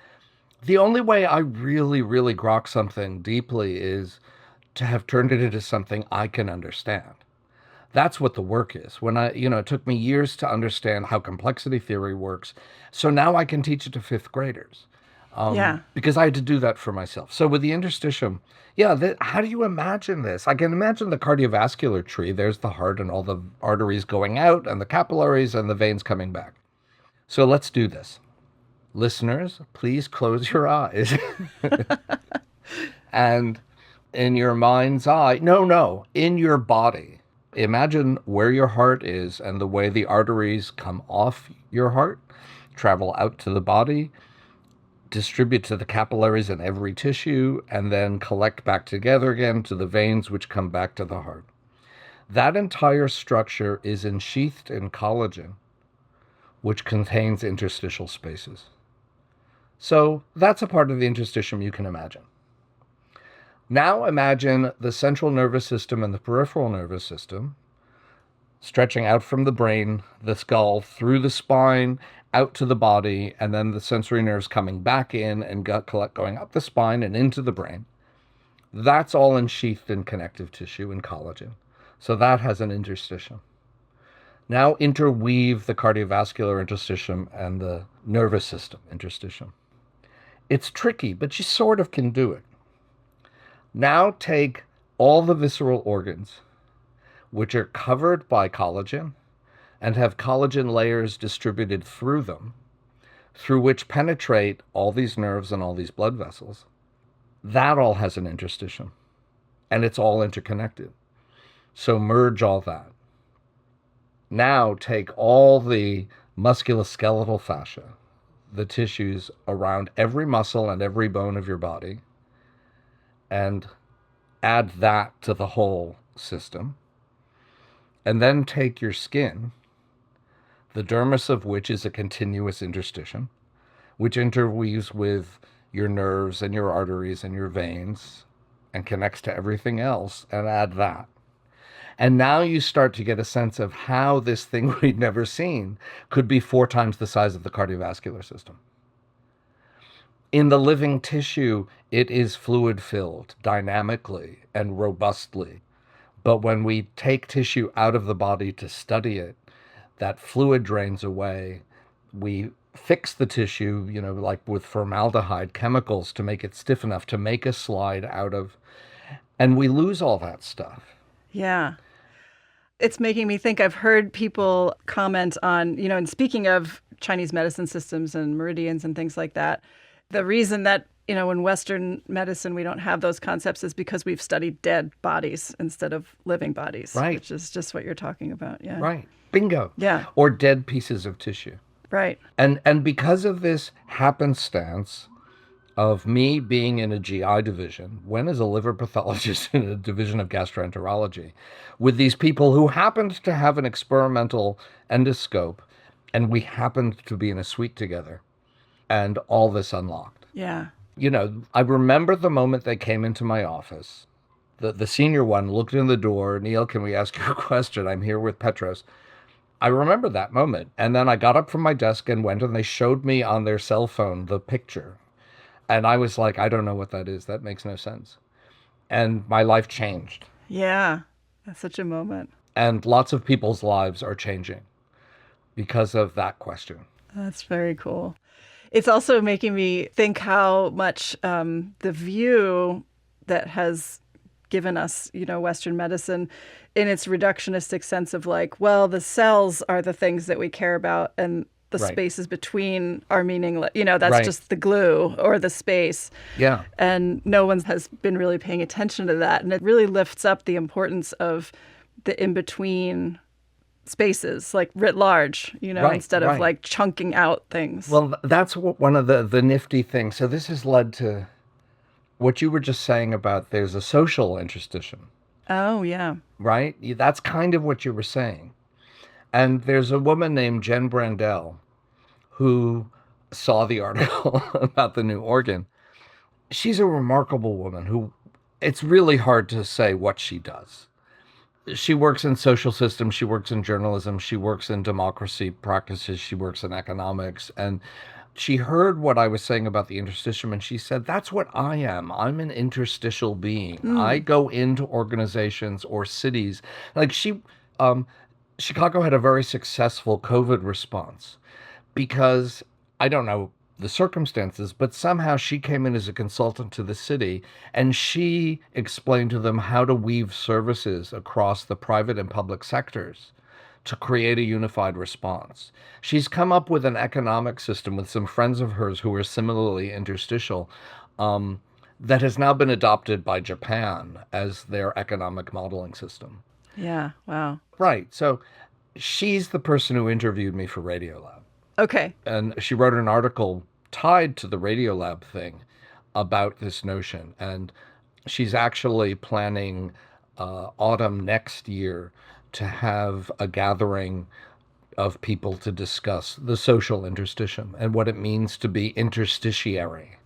The only way I really, really grok something deeply is to have turned it into something I can understand. That's what the work is. It took me years to understand how complexity theory works. So now I can teach it to fifth graders. Because I had to do that for myself. So with the interstitium, how do you imagine this? I can imagine the cardiovascular tree. There's the heart and all the arteries going out and the capillaries and the veins coming back. So let's do this. Listeners, please close your eyes. And in your mind's eye, in your body, imagine where your heart is and the way the arteries come off your heart, travel out to the body, distribute to the capillaries in every tissue, and then collect back together again to the veins, which come back to the heart. That entire structure is ensheathed in collagen, which contains interstitial spaces. So that's a part of the interstitium you can imagine. Now imagine the central nervous system and the peripheral nervous system stretching out from the brain, the skull, through the spine, out to the body, and then the sensory nerves coming back in and going up the spine and into the brain. That's all ensheathed in connective tissue and collagen. So that has an interstitium. Now interweave the cardiovascular interstitium and the nervous system interstitium. It's tricky, but you sort of can do it. Now take all the visceral organs, which are covered by collagen and have collagen layers distributed through them, through which penetrate all these nerves and all these blood vessels. That all has an interstitium, and it's all interconnected. So merge all that. Now take all the musculoskeletal fascia, the tissues around every muscle and every bone of your body, and add that to the whole system. And then take your skin, the dermis of which is a continuous interstitium, which interweaves with your nerves and your arteries and your veins and connects to everything else, and add that. And now you start to get a sense of how this thing we'd never seen could be 4 times the size of the cardiovascular system. In the living tissue, it is fluid-filled dynamically and robustly. But when we take tissue out of the body to study it, that fluid drains away. We fix the tissue, like with formaldehyde chemicals to make it stiff enough to make a slide out of, and we lose all that stuff. Yeah. It's making me think, I've heard people comment on, and speaking of Chinese medicine systems and meridians and things like that, the reason that, in Western medicine we don't have those concepts is because we've studied dead bodies instead of living bodies. Right. Which is just what you're talking about. Yeah. Right. Bingo. Yeah. Or dead pieces of tissue. Right. And because of this happenstance of me being in a GI division, when as a liver pathologist in a division of gastroenterology, with these people who happened to have an experimental endoscope, and we happened to be in a suite together, and all this unlocked. Yeah. I remember the moment they came into my office. The senior one looked in the door, Neil, can we ask you a question? I'm here with Petros. I remember that moment. And then I got up from my desk and went, and they showed me on their cell phone the picture. And I was like, I don't know what that is. That makes no sense. And my life changed. Yeah. That's such a moment. And lots of people's lives are changing because of that question. That's very cool. It's also making me think how much the view that has given us, Western medicine in its reductionistic sense of like, well, the cells are the things that we care about and the Right. spaces between are meaningless. That's Right. just the glue or the space. Yeah. And no one has been really paying attention to that. And it really lifts up the importance of the in-between spaces, like writ large, Right, instead of right. like chunking out things. Well, that's one of the nifty things. So this has led to what you were just saying about there's a social interstitium, Oh, yeah. right? That's kind of what you were saying. And there's a woman named Jen Brandel who saw the article about the new organ. She's a remarkable woman who it's really hard to say what she does. She works in social systems, she works in journalism, she works in democracy practices, she works in economics. And she heard what I was saying about the interstitium, and she said, that's what I am. I'm an interstitial being. I go into organizations or cities. Like Chicago had a very successful COVID response because, I don't know the circumstances, but somehow she came in as a consultant to the city, and she explained to them how to weave services across the private and public sectors to create a unified response. She's come up with an economic system with some friends of hers who are similarly interstitial, that has now been adopted by Japan as their economic modeling system. Yeah. Wow. Right. So she's the person who interviewed me for Radiolab. Okay. And she wrote an article tied to the Radiolab thing about this notion. And she's actually planning autumn next year to have a gathering of people to discuss the social interstitium and what it means to be interstitiary.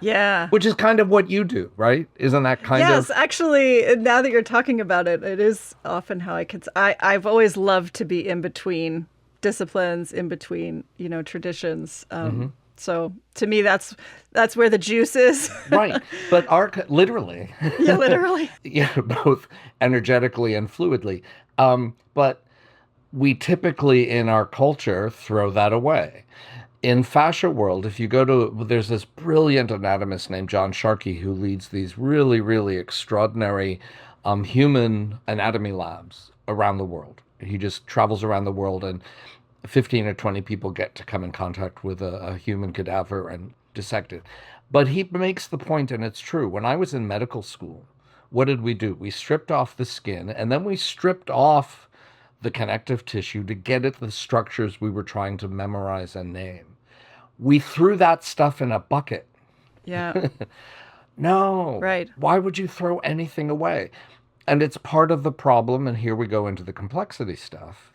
Yeah. Which is kind of what you do, right? Isn't that kind of? Yes, actually, now that you're talking about it, it is often how I've always loved to be in between disciplines, in between, traditions. So to me, that's where the juice is. Right. But literally. Yeah, literally. Yeah, both energetically and fluidly. But we typically in our culture throw that away. In fascia world, if you go to, there's this brilliant anatomist named John Sharkey who leads these really, really extraordinary human anatomy labs around the world. He just travels around the world, and 15 or 20 people get to come in contact with a human cadaver and dissect it. But he makes the point, and it's true. When I was in medical school, what did we do? We stripped off the skin, and then we stripped off the connective tissue to get at the structures we were trying to memorize and name. We threw that stuff in a bucket. Yeah. No. Right. Why would you throw anything away? And it's part of the problem, and here we go into the complexity stuff,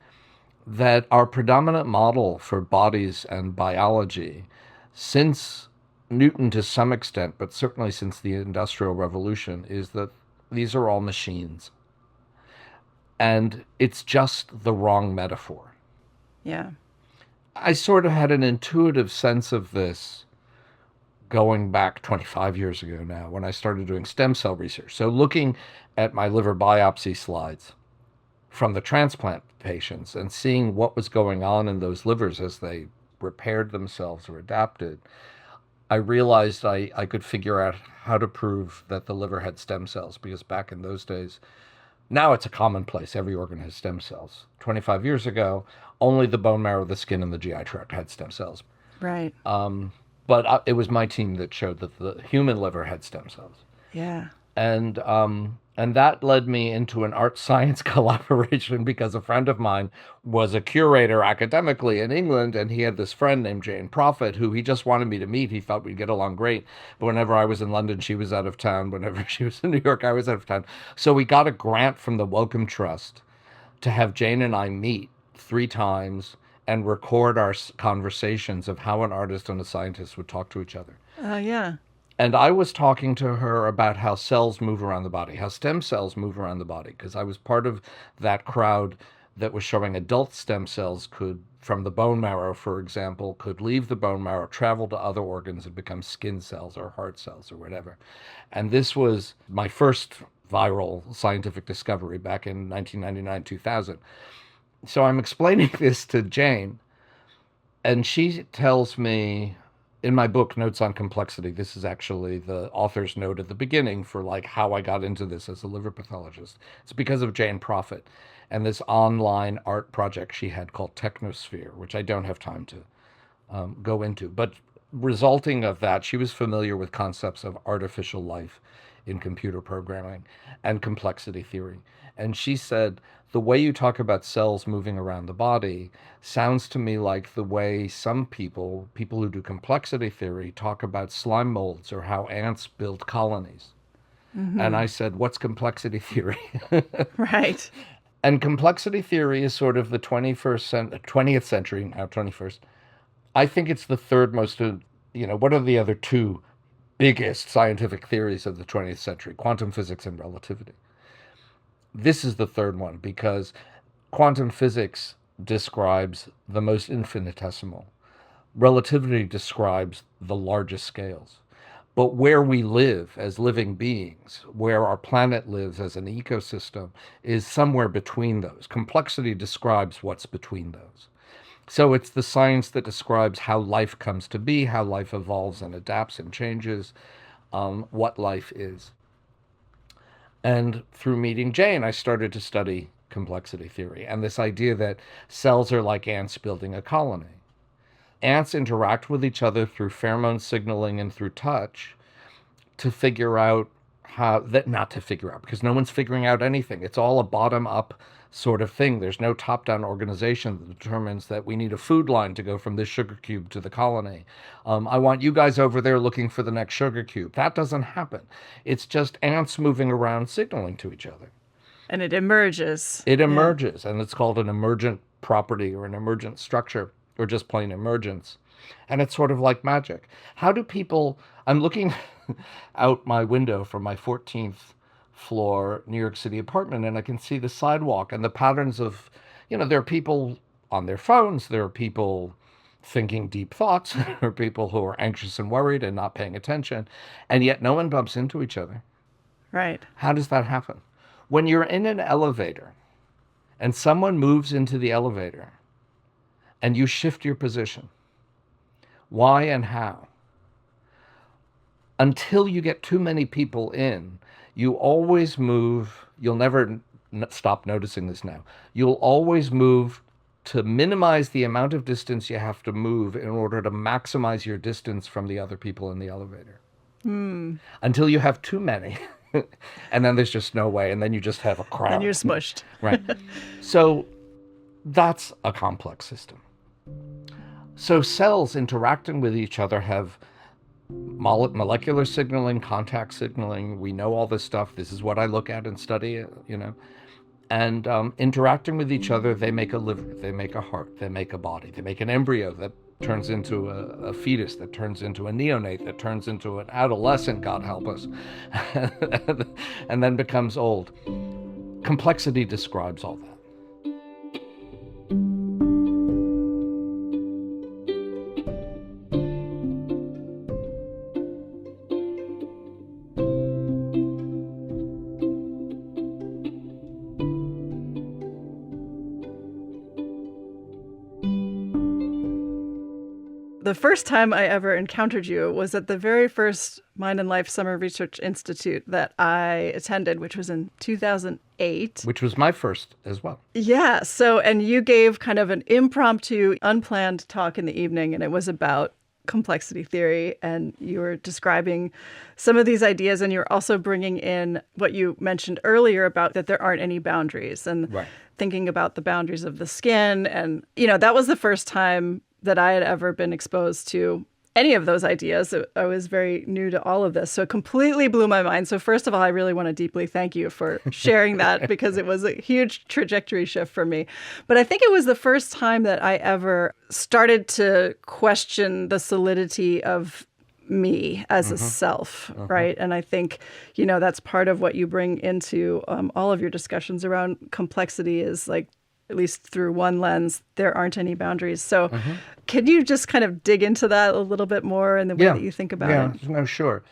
that our predominant model for bodies and biology, since Newton to some extent, but certainly since the Industrial Revolution, is that these are all machines. And it's just the wrong metaphor. Yeah. I sort of had an intuitive sense of this going back 25 years ago now when I started doing stem cell research. So looking at my liver biopsy slides from the transplant patients and seeing what was going on in those livers as they repaired themselves or adapted, I realized I could figure out how to prove that the liver had stem cells, because back in those days, now it's a commonplace. Every organ has stem cells. 25 years ago, only the bone marrow, the skin, and the GI tract had stem cells. Right. But it was my team that showed that the human liver had stem cells. Yeah. And that led me into an art-science collaboration, because a friend of mine was a curator academically in England, and he had this friend named Jane Prophet who he just wanted me to meet. He thought we'd get along great. But whenever I was in London, she was out of town. Whenever she was in New York, I was out of town. So we got a grant from the Wellcome Trust to have Jane and I meet 3 times and record our conversations of how an artist and a scientist would talk to each other. Yeah. And I was talking to her about how cells move around the body, how stem cells move around the body, because I was part of that crowd that was showing adult stem cells could, from the bone marrow, for example, could leave the bone marrow, travel to other organs and become skin cells or heart cells or whatever. And this was my first viral scientific discovery back in 1999, 2000. So I'm explaining this to Jane, and she tells me, in my book, Notes on Complexity, this is actually the author's note at the beginning for like how I got into this as a liver pathologist. It's because of Jane Prophet and this online art project she had called Technosphere, which I don't have time to go into. But resulting of that, she was familiar with concepts of artificial life in computer programming and complexity theory. And she said, the way you talk about cells moving around the body sounds to me like the way some people who do complexity theory, talk about slime molds or how ants build colonies. Mm-hmm. And I said, what's complexity theory? Right. And complexity theory is sort of the 20th century, now 21st. I think it's the third most, what are the other 2 biggest scientific theories of the 20th century? Quantum physics and relativity. This is the third one, because quantum physics describes the most infinitesimal. Relativity describes the largest scales. But where we live as living beings, where our planet lives as an ecosystem, is somewhere between those. Complexity describes what's between those. So it's the science that describes how life comes to be, how life evolves and adapts and changes, what life is. And through meeting Jane, I started to study complexity theory and this idea that cells are like ants building a colony. Ants interact with each other through pheromone signaling and through touch to figure out because no one's figuring out anything. It's all a bottom-up sort of thing. There's no top-down organization that determines that we need a food line to go from this sugar cube to the colony. I want you guys over there looking for the next sugar cube. That doesn't happen. It's just ants moving around signaling to each other. And it emerges. It emerges, and it's called an emergent property or an emergent structure or just plain emergence. And it's sort of like magic. How do people, I'm looking out my window from my 14th floor New York City apartment, and I can see the sidewalk and the patterns of, there are people on their phones, there are people thinking deep thoughts, there are people who are anxious and worried and not paying attention, and yet no one bumps into each other. Right. How does that happen? When you're in an elevator and someone moves into the elevator and you shift your position, why and how? Until you get too many people in, you always move, you'll never stop noticing this now, you'll always move to minimize the amount of distance you have to move in order to maximize your distance from the other people in the elevator. Until you have too many. And then there's just no way, and then you just have a crowd. And you're smushed. Right. So that's a complex system. So cells interacting with each other have molecular signaling, contact signaling. We know all this stuff. This is what I look at and study, And interacting with each other, they make a liver, they make a heart, they make a body, they make an embryo that turns into a fetus, that turns into a neonate, that turns into an adolescent, God help us, and then becomes old. Complexity describes all that. The first time I ever encountered you was at the very first Mind and Life Summer Research Institute that I attended, which was in 2008. Which was my first as well. Yeah. So, and you gave kind of an impromptu, unplanned talk in the evening, and it was about complexity theory. And you were describing some of these ideas, and you're also bringing in what you mentioned earlier about that there aren't any boundaries, and Right. thinking about the boundaries of the skin. And, that was the first time that I had ever been exposed to any of those ideas. I was very new to all of this. So it completely blew my mind. So first of all, I really want to deeply thank you for sharing that, because it was a huge trajectory shift for me. But I think it was the first time that I ever started to question the solidity of me as a self, right? And I think, that's part of what you bring into all of your discussions around complexity is like, at least through one lens, there aren't any boundaries. So can you just kind of dig into that a little bit more and the way that you think about it? Yeah, no, sure.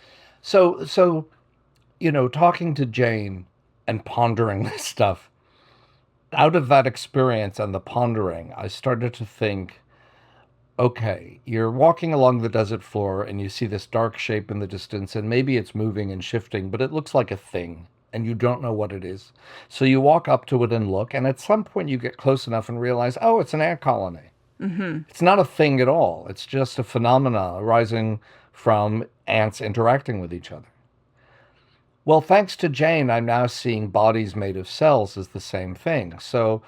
So, talking to Jane and pondering this stuff, out of that experience and the pondering, I started to think, okay, you're walking along the desert floor and you see this dark shape in the distance, and maybe it's moving and shifting, but it looks like a thing. And you don't know what it is. So you walk up to it and look, and at some point you get close enough and realize, oh, it's an ant colony. It's not a thing at all. It's just a phenomena arising from ants interacting with each other. Well, thanks to Jane, I'm now seeing bodies made of cells as the same thing. So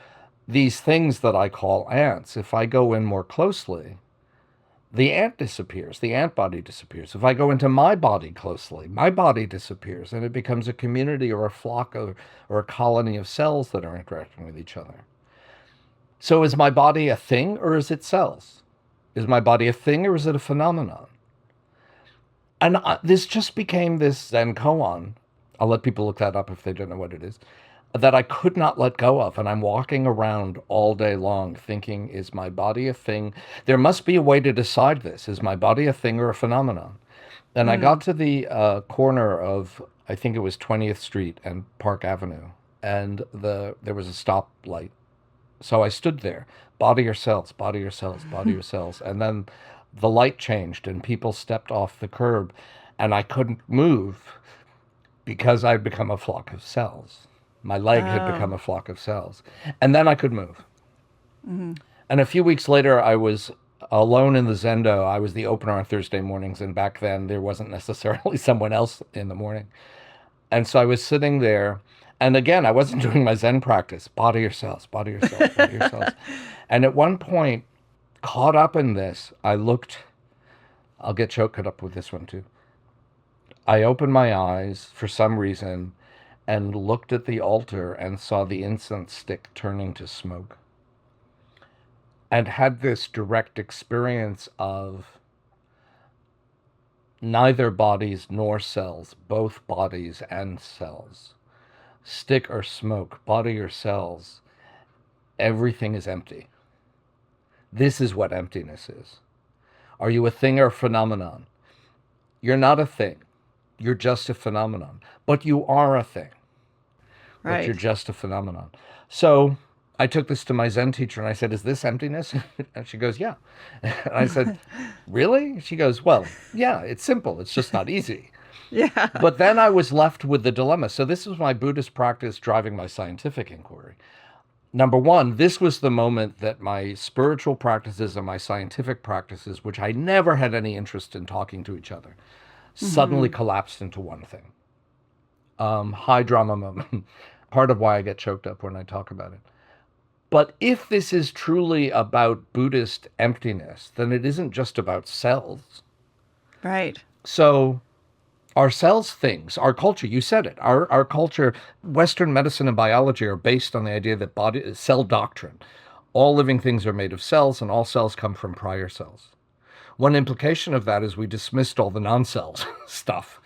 these things that I call ants, if I go in more closely, the ant disappears, the ant body disappears. If I go into my body closely, my body disappears, and it becomes a community or a flock or a colony of cells that are interacting with each other. So is my body a thing, or is it cells? Is my body a thing, or is it a phenomenon? And this just became this Zen koan. I'll let people look that up if they don't know what it is, that I could not let go of. And I'm walking around all day long thinking, is my body a thing? There must be a way to decide this. Is my body a thing or a phenomenon? And I got to the corner of, I think it was 20th Street and Park Avenue, and there was a stoplight. So I stood there, body or cells, body or cells, body or cells. And then the light changed and people stepped off the curb, and I couldn't move because I'd become a flock of cells. My leg had become a flock of cells. And then I could move. And a few weeks later, I was alone in the Zendo. I was the opener on Thursday mornings, and back then there wasn't necessarily someone else in the morning. And so I was sitting there, and again, I wasn't doing my Zen practice. Body your cells, body your cells, body your cells. And at one point, caught up in this, I looked, I'll get choked up with this one too. I opened my eyes for some reason and looked at the altar and saw the incense stick turning to smoke. And had this direct experience of neither bodies nor cells, both bodies and cells. Stick or smoke, body or cells, everything is empty. This is what emptiness is. Are you a thing or a phenomenon? You're not a thing. You're just a phenomenon. But you are a thing. But Right. you're just a phenomenon. So I took this to my Zen teacher and I said, is this emptiness? And she goes, yeah. And I said, really? She goes, well, yeah, it's simple. It's just not easy. Yeah. But then I was left with the dilemma. So this was my Buddhist practice driving my scientific inquiry. Number one, this was the moment that my spiritual practices and my scientific practices, which I never had any interest in talking to each other, suddenly collapsed into one thing. High drama moment. Part of why I get choked up when I talk about it. But if this is truly about Buddhist emptiness, then it isn't just about cells. Right. So our cells things, our culture, you said it, our culture, Western medicine and biology are based on the idea that cell doctrine. All living things are made of cells and all cells come from prior cells. One implication of that is we dismissed all the non-cells stuff,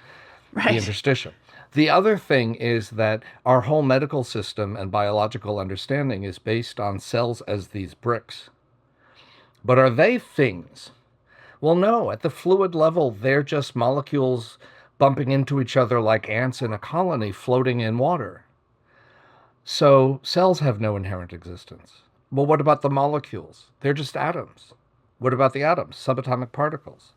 Right. the interstitium. The other thing is that our whole medical system and biological understanding is based on cells as these bricks. But are they things? Well, no. At the fluid level, they're just molecules bumping into each other like ants in a colony floating in water. So cells have no inherent existence. Well, what about the molecules? They're just atoms. What about the atoms? Subatomic particles.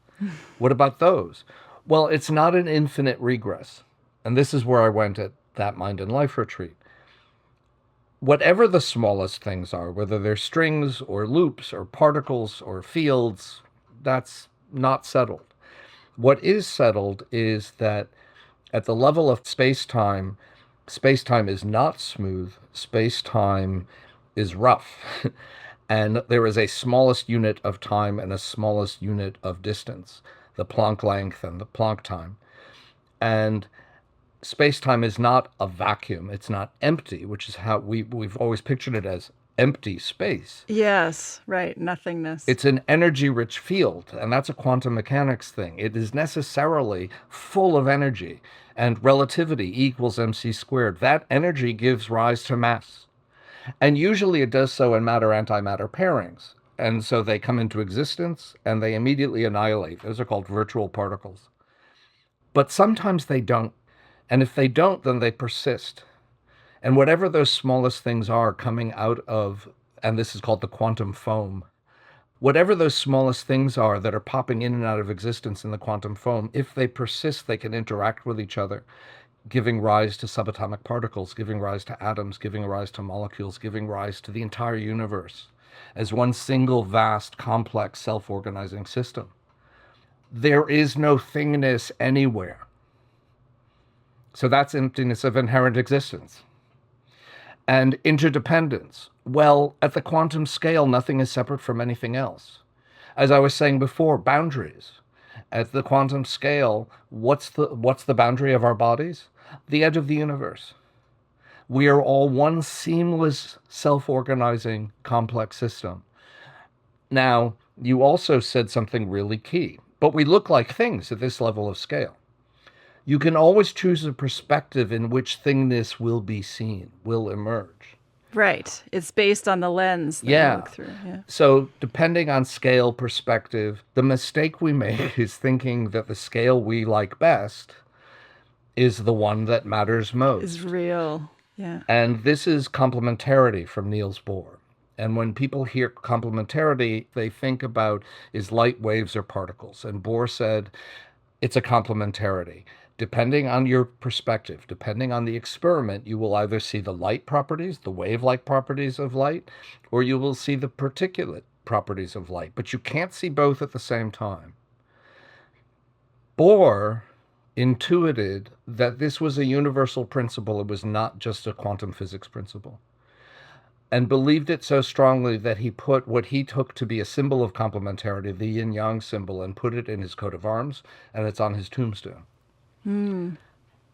What about those? Well, it's not an infinite regress. And this is where I went at that Mind and Life retreat. Whatever the smallest things are, whether they're strings or loops or particles or fields, that's not settled. What is settled is that at the level of space-time is not smooth, space-time is rough. And there is a smallest unit of time and a smallest unit of distance, the Planck length and the Planck time. And space-time is not a vacuum. It's not empty, which is how we've always pictured it as empty space. Yes. Right. Nothingness. It's an energy-rich field, and that's a quantum mechanics thing. It is necessarily full of energy, and relativity equals mc squared. That energy gives rise to mass. And usually it does so in matter-antimatter pairings. And so they come into existence, and they immediately annihilate. Those are called virtual particles. But sometimes they don't. And if they don't, then they persist. And whatever those smallest things are coming out of, and this is called the quantum foam, whatever those smallest things are that are popping in and out of existence in the quantum foam, if they persist, they can interact with each other, giving rise to subatomic particles, giving rise to atoms, giving rise to molecules, giving rise to the entire universe as one single vast, complex, self-organizing system. There is no thingness anywhere. So that's emptiness of inherent existence. And interdependence. Well, at the quantum scale, nothing is separate from anything else. As I was saying before, boundaries. At the quantum scale, what's the boundary of our bodies? The edge of the universe. We are all one seamless, self-organizing, complex system. Now, you also said something really key. But we look like things at this level of scale. You can always choose a perspective in which thingness will be seen, will emerge. Right. It's based on the lens that you look through. Yeah. So depending on scale, perspective, the mistake we make is thinking that the scale we like best is the one that matters most. Is real. Yeah. And this is complementarity from Niels Bohr. And when people hear complementarity, they think about is light, waves, or particles. And Bohr said it's a complementarity. Depending on your perspective, depending on the experiment, you will either see the light properties, the wave-like properties of light, or you will see the particulate properties of light. But you can't see both at the same time. Bohr intuited that this was a universal principle. It was not just a quantum physics principle. And believed it so strongly that he put what he took to be a symbol of complementarity, the yin-yang symbol, and put it in his coat of arms, and it's on his tombstone.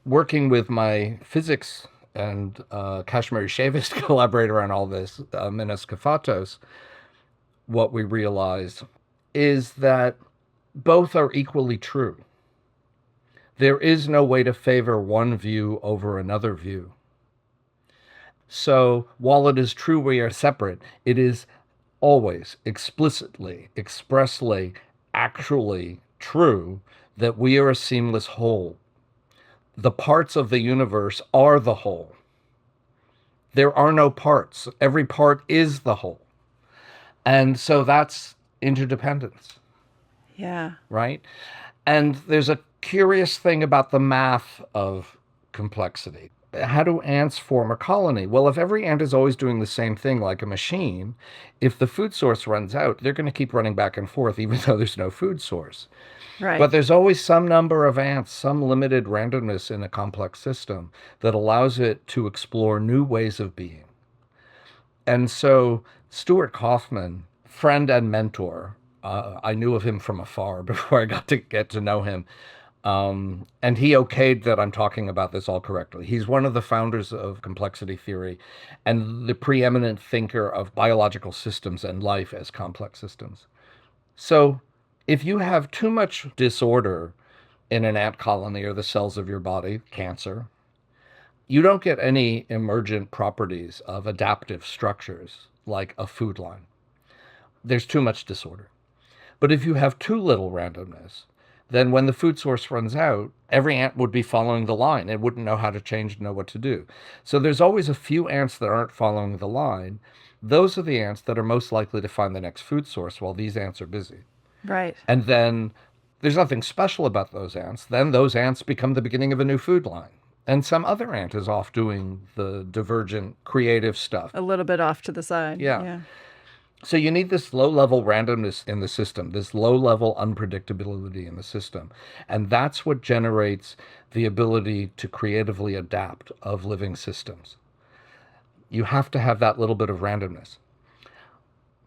Working with my physics and Kashmiri Shavist collaborator on all this, Minas Kafatos, what we realized is that both are equally true. There is no way to favor one view over another view. So while it is true we are separate, it is always explicitly, expressly, actually true that we are a seamless whole. The parts of the universe are the whole. There are no parts. Every part is the whole. And so that's interdependence. Yeah. Right? And there's a curious thing about the math of complexity. How do ants form a colony? Well, if every ant is always doing the same thing like a machine, if the food source runs out, they're going to keep running back and forth even though there's no food source. Right. But there's always some number of ants, some limited randomness in a complex system that allows it to explore new ways of being. And so Stuart Kaufman, friend and mentor, I knew of him from afar before I got to get to know him. And he okayed that I'm talking about this all correctly. He's one of the founders of complexity theory and the preeminent thinker of biological systems and life as complex systems. So if you have too much disorder in an ant colony or the cells of your body, cancer, you don't get any emergent properties of adaptive structures like a food line. There's too much disorder. But if you have too little randomness, then when the food source runs out, every ant would be following the line. It wouldn't know how to change, know what to do. So there's always a few ants that aren't following the line. Those are the ants that are most likely to find the next food source while these ants are busy. Right. And then there's nothing special about those ants. Then those ants become the beginning of a new food line. And some other ant is off doing the divergent creative stuff. A little bit off to the side. Yeah. So you need this low-level randomness in the system, this low-level unpredictability in the system. And that's what generates the ability to creatively adapt of living systems. You have to have that little bit of randomness.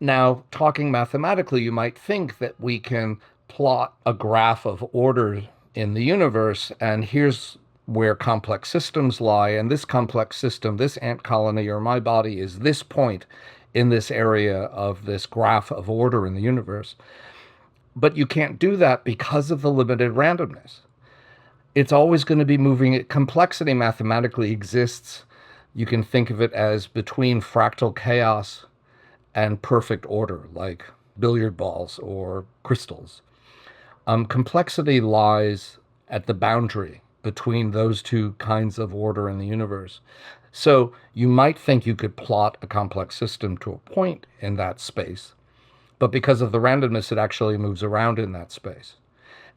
Now, talking mathematically, you might think that we can plot a graph of order in the universe, and here's where complex systems lie. And this complex system, this ant colony or my body, is this point in this area of this graph of order in the universe. But you can't do that because of the limited randomness. It's always going to be moving. Complexity mathematically exists. You can think of it as between fractal chaos and perfect order, like billiard balls or crystals. Complexity lies at the boundary between those two kinds of order in the universe. So you might think you could plot a complex system to a point in that space, but because of the randomness, it actually moves around in that space.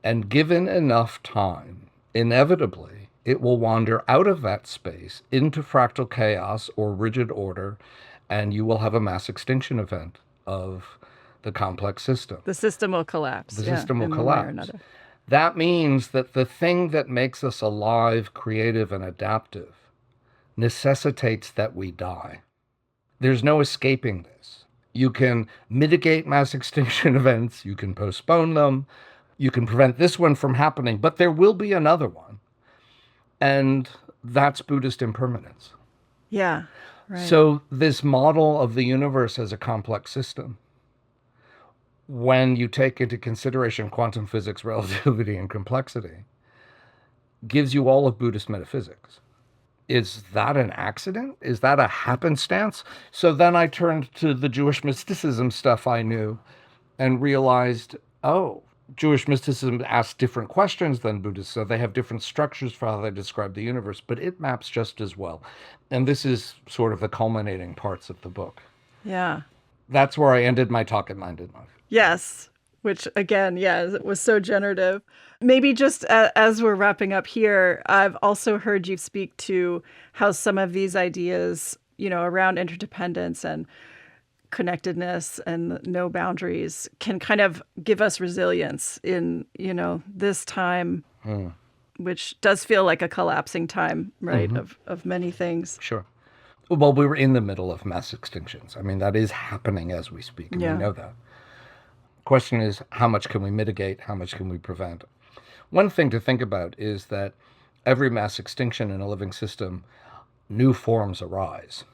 And given enough time, inevitably, it will wander out of that space into fractal chaos or rigid order, and you will have a mass extinction event of the complex system. The system will collapse. The system will in one way or collapse. another. That means that the thing that makes us alive, creative, and adaptive necessitates that we die. There's no escaping this. You can mitigate mass extinction events, you can postpone them, you can prevent this one from happening, but there will be another one. And that's Buddhist impermanence. Yeah, right. So this model of the universe as a complex system, when you take into consideration quantum physics, relativity, and complexity, gives you all of Buddhist metaphysics. Is that an accident? Is that a happenstance? So then I turned to the Jewish mysticism stuff I knew and realized, oh, Jewish mysticism asks different questions than Buddhists, so they have different structures for how they describe the universe, but it maps just as well. And this is sort of the culminating parts of the book. Yeah. That's where I ended my talk at Minded Life. Yes, which again, it was so generative. Maybe just as we're wrapping up here, I've also heard you speak to how some of these ideas, around interdependence and connectedness and no boundaries can kind of give us resilience in, this time, which does feel like a collapsing time, right, of many things. Sure. Well, we were in the middle of mass extinctions. I mean, that is happening as we speak, and we know that. Question is, how much can we mitigate? How much can we prevent? One thing to think about is that every mass extinction in a living system, new forms arise.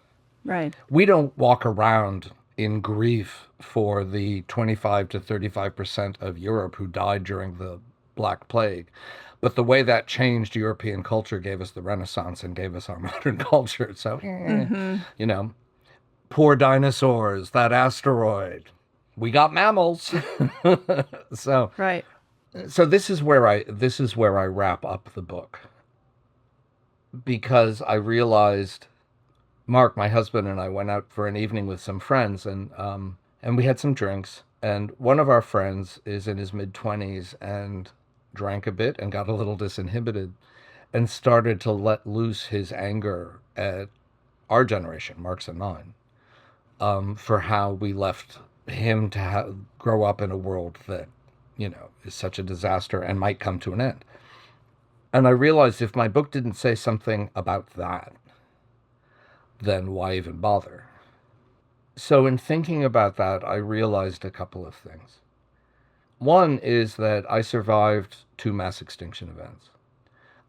Right. We don't walk around in grief for the 25 to 35% of Europe who died during the Black Plague. But the way that changed European culture gave us the Renaissance and gave us our modern culture. So, you know, poor dinosaurs, that asteroid. We got mammals. So, Right. so this is where I wrap up the book, because I realized Mark, my husband, and I went out for an evening with some friends, and we had some drinks. And one of our friends is in his mid-20s and drank a bit and got a little disinhibited and started to let loose his anger at our generation, Mark's and mine, for how we left him to grow up in a world that, you know, is such a disaster and might come to an end. And I realized if my book didn't say something about that, then why even bother? So in thinking about that, I realized a couple of things. One is that I survived 2 mass extinction events.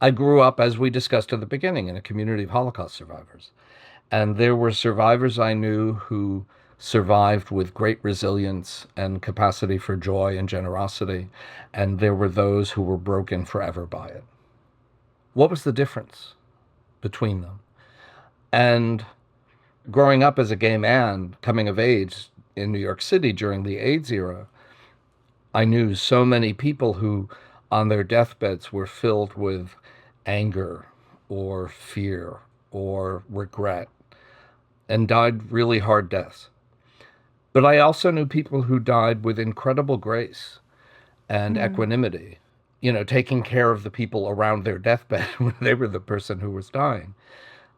I grew up, as we discussed at the beginning, in a community of Holocaust survivors. And there were survivors I knew who survived with great resilience and capacity for joy and generosity. And there were those who were broken forever by it. What was the difference between them? And growing up as a gay man, coming of age in New York City during the AIDS era, I knew so many people who, on their deathbeds, were filled with anger or fear or regret and died really hard deaths. But I also knew people who died with incredible grace and equanimity, you know, taking care of the people around their deathbed when they were the person who was dying.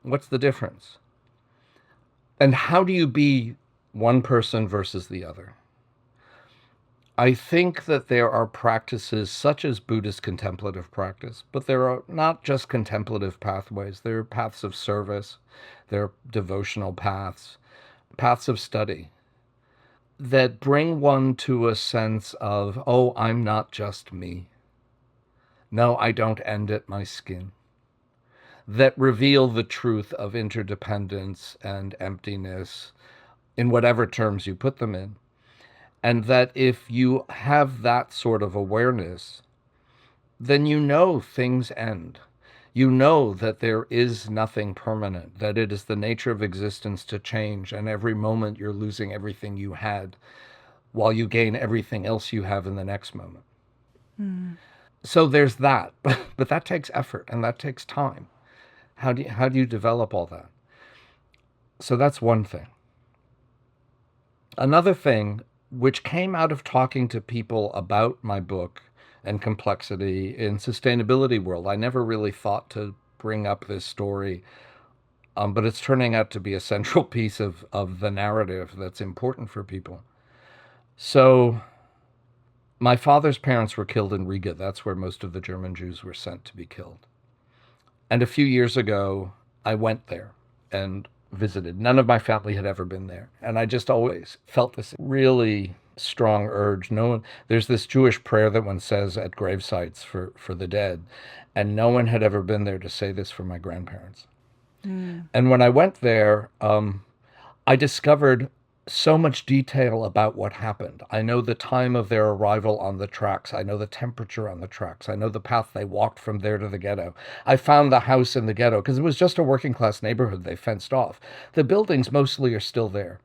What's the difference? And how do you be one person versus the other? I think that there are practices such as Buddhist contemplative practice, but there are not just contemplative pathways. There are paths of service, there are devotional paths, paths of study that bring one to a sense of, oh, I'm not just me. No, I don't end at my skin. That reveal the truth of interdependence and emptiness in whatever terms you put them in. And that if you have that sort of awareness, then you know things end. You know that there is nothing permanent, that it is the nature of existence to change, and every moment you're losing everything you had while you gain everything else you have in the next moment. So there's that, but that takes effort and that takes time. How do you develop all that? So that's one thing. Another thing, which came out of talking to people about my book and complexity in sustainability world. I never really thought to bring up this story, but it's turning out to be a central piece of the narrative that's important for people. So my father's parents were killed in Riga. That's where most of the German Jews were sent to be killed. And a few years ago, I went there and visited. None of my family had ever been there. And I just always felt this really strong urge. There's this Jewish prayer that one says at grave sites for the dead. And no one had ever been there to say this for my grandparents. And when I went there, I discovered so much detail about what happened. I know the time of their arrival on the tracks. I know the temperature on the tracks. I know the path they walked from there to the ghetto. I found the house in the ghetto because it was just a working class neighborhood they fenced off. The buildings mostly are still there.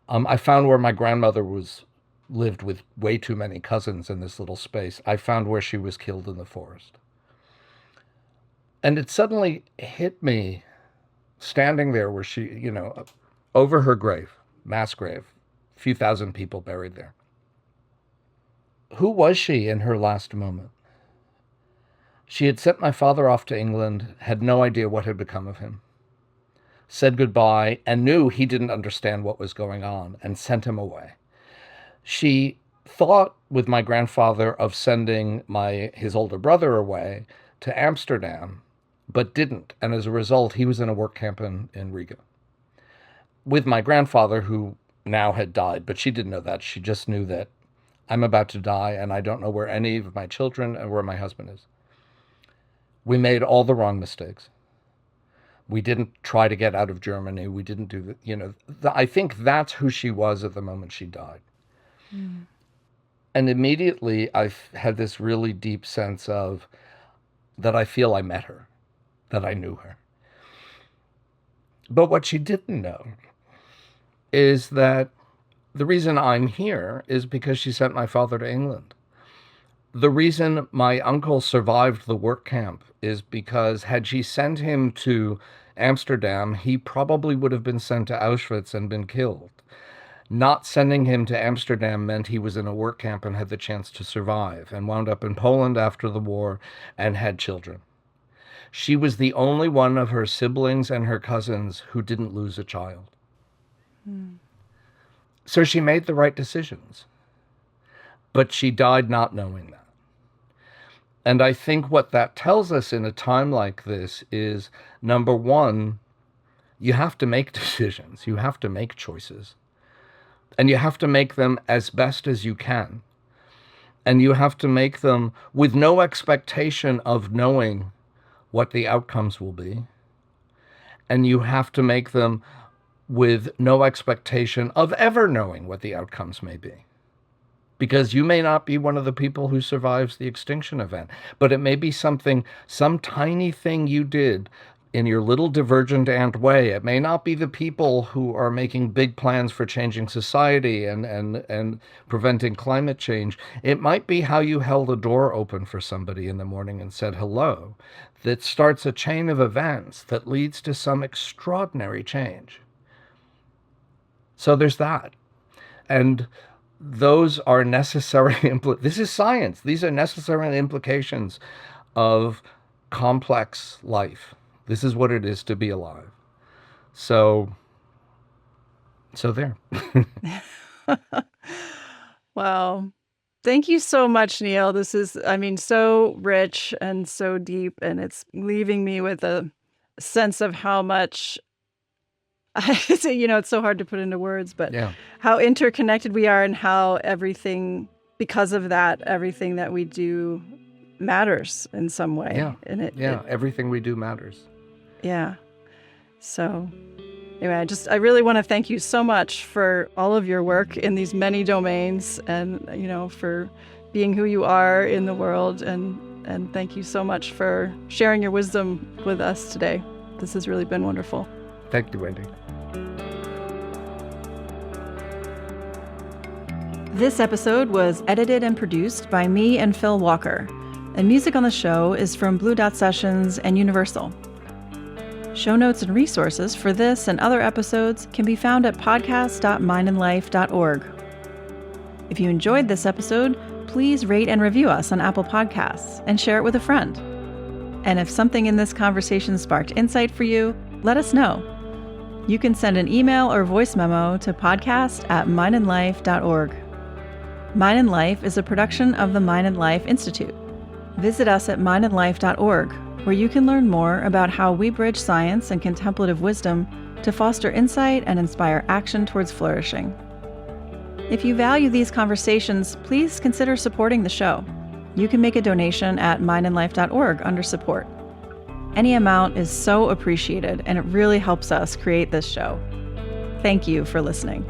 I found where my grandmother lived with way too many cousins in this little space. I found where she was killed in the forest. And it suddenly hit me standing there where she, over her grave, mass grave, a few thousand people buried there. Who was she in her last moment? She had sent my father off to England, had no idea what had become of him, said goodbye, and knew he didn't understand what was going on, and sent him away. She thought with my grandfather of sending his older brother away to Amsterdam, but didn't, and as a result, he was in a work camp in Riga. With my grandfather, who now had died, but she didn't know that. She just knew that I'm about to die, and I don't know where any of my children and where my husband is. We made all the wrong mistakes. We didn't try to get out of Germany. We didn't do I think that's who she was at the moment she died. And immediately I had this really deep sense of that I feel I met her, that I knew her. But what she didn't know is that the reason I'm here is because she sent my father to England. The reason my uncle survived the work camp is because had she sent him to Amsterdam, he probably would have been sent to Auschwitz and been killed. Not sending him to Amsterdam meant he was in a work camp and had the chance to survive, and wound up in Poland after the war and had children. She was the only one of her siblings and her cousins who didn't lose a child. So she made the right decisions, but she died not knowing that. And I think what that tells us in a time like this is, number one, you have to make decisions. You have to make choices. And you have to make them as best as you can. And you have to make them with no expectation of knowing what the outcomes will be. And you have to make them with no expectation of ever knowing what the outcomes may be. Because you may not be one of the people who survives the extinction event, but it may be some tiny thing you did in your little divergent ant way. It may not be the people who are making big plans for changing society and preventing climate change. It might be how you held a door open for somebody in the morning and said hello, that starts a chain of events that leads to some extraordinary change. So there's that. And those are necessary, this is science. These are necessary implications of complex life. This is what it is to be alive. So there. Wow. Thank you so much, Neil. This is, so rich and so deep, and it's leaving me with a sense of how much, it's so hard to put into words, but how interconnected we are, and how everything, because of that, everything that we do matters in some way. Yeah. And Everything we do matters. Yeah. So anyway, I really want to thank you so much for all of your work in these many domains, and, for being who you are in the world. And thank you so much for sharing your wisdom with us today. This has really been wonderful. Thank you, Wendy. This episode was edited and produced by me and Phil Walker, and music on the show is from Blue Dot Sessions and Universal. Show notes and resources for this and other episodes can be found at podcast.mindandlife.org. If you enjoyed this episode, please rate and review us on Apple Podcasts and share it with a friend. And if something in this conversation sparked insight for you, let us know. You can send an email or voice memo to podcast@mindandlife.org. Mind and Life is a production of the Mind and Life Institute. Visit us at mindandlife.org, where you can learn more about how we bridge science and contemplative wisdom to foster insight and inspire action towards flourishing. If you value these conversations, please consider supporting the show. You can make a donation at mindandlife.org under support. Any amount is so appreciated, and it really helps us create this show. Thank you for listening.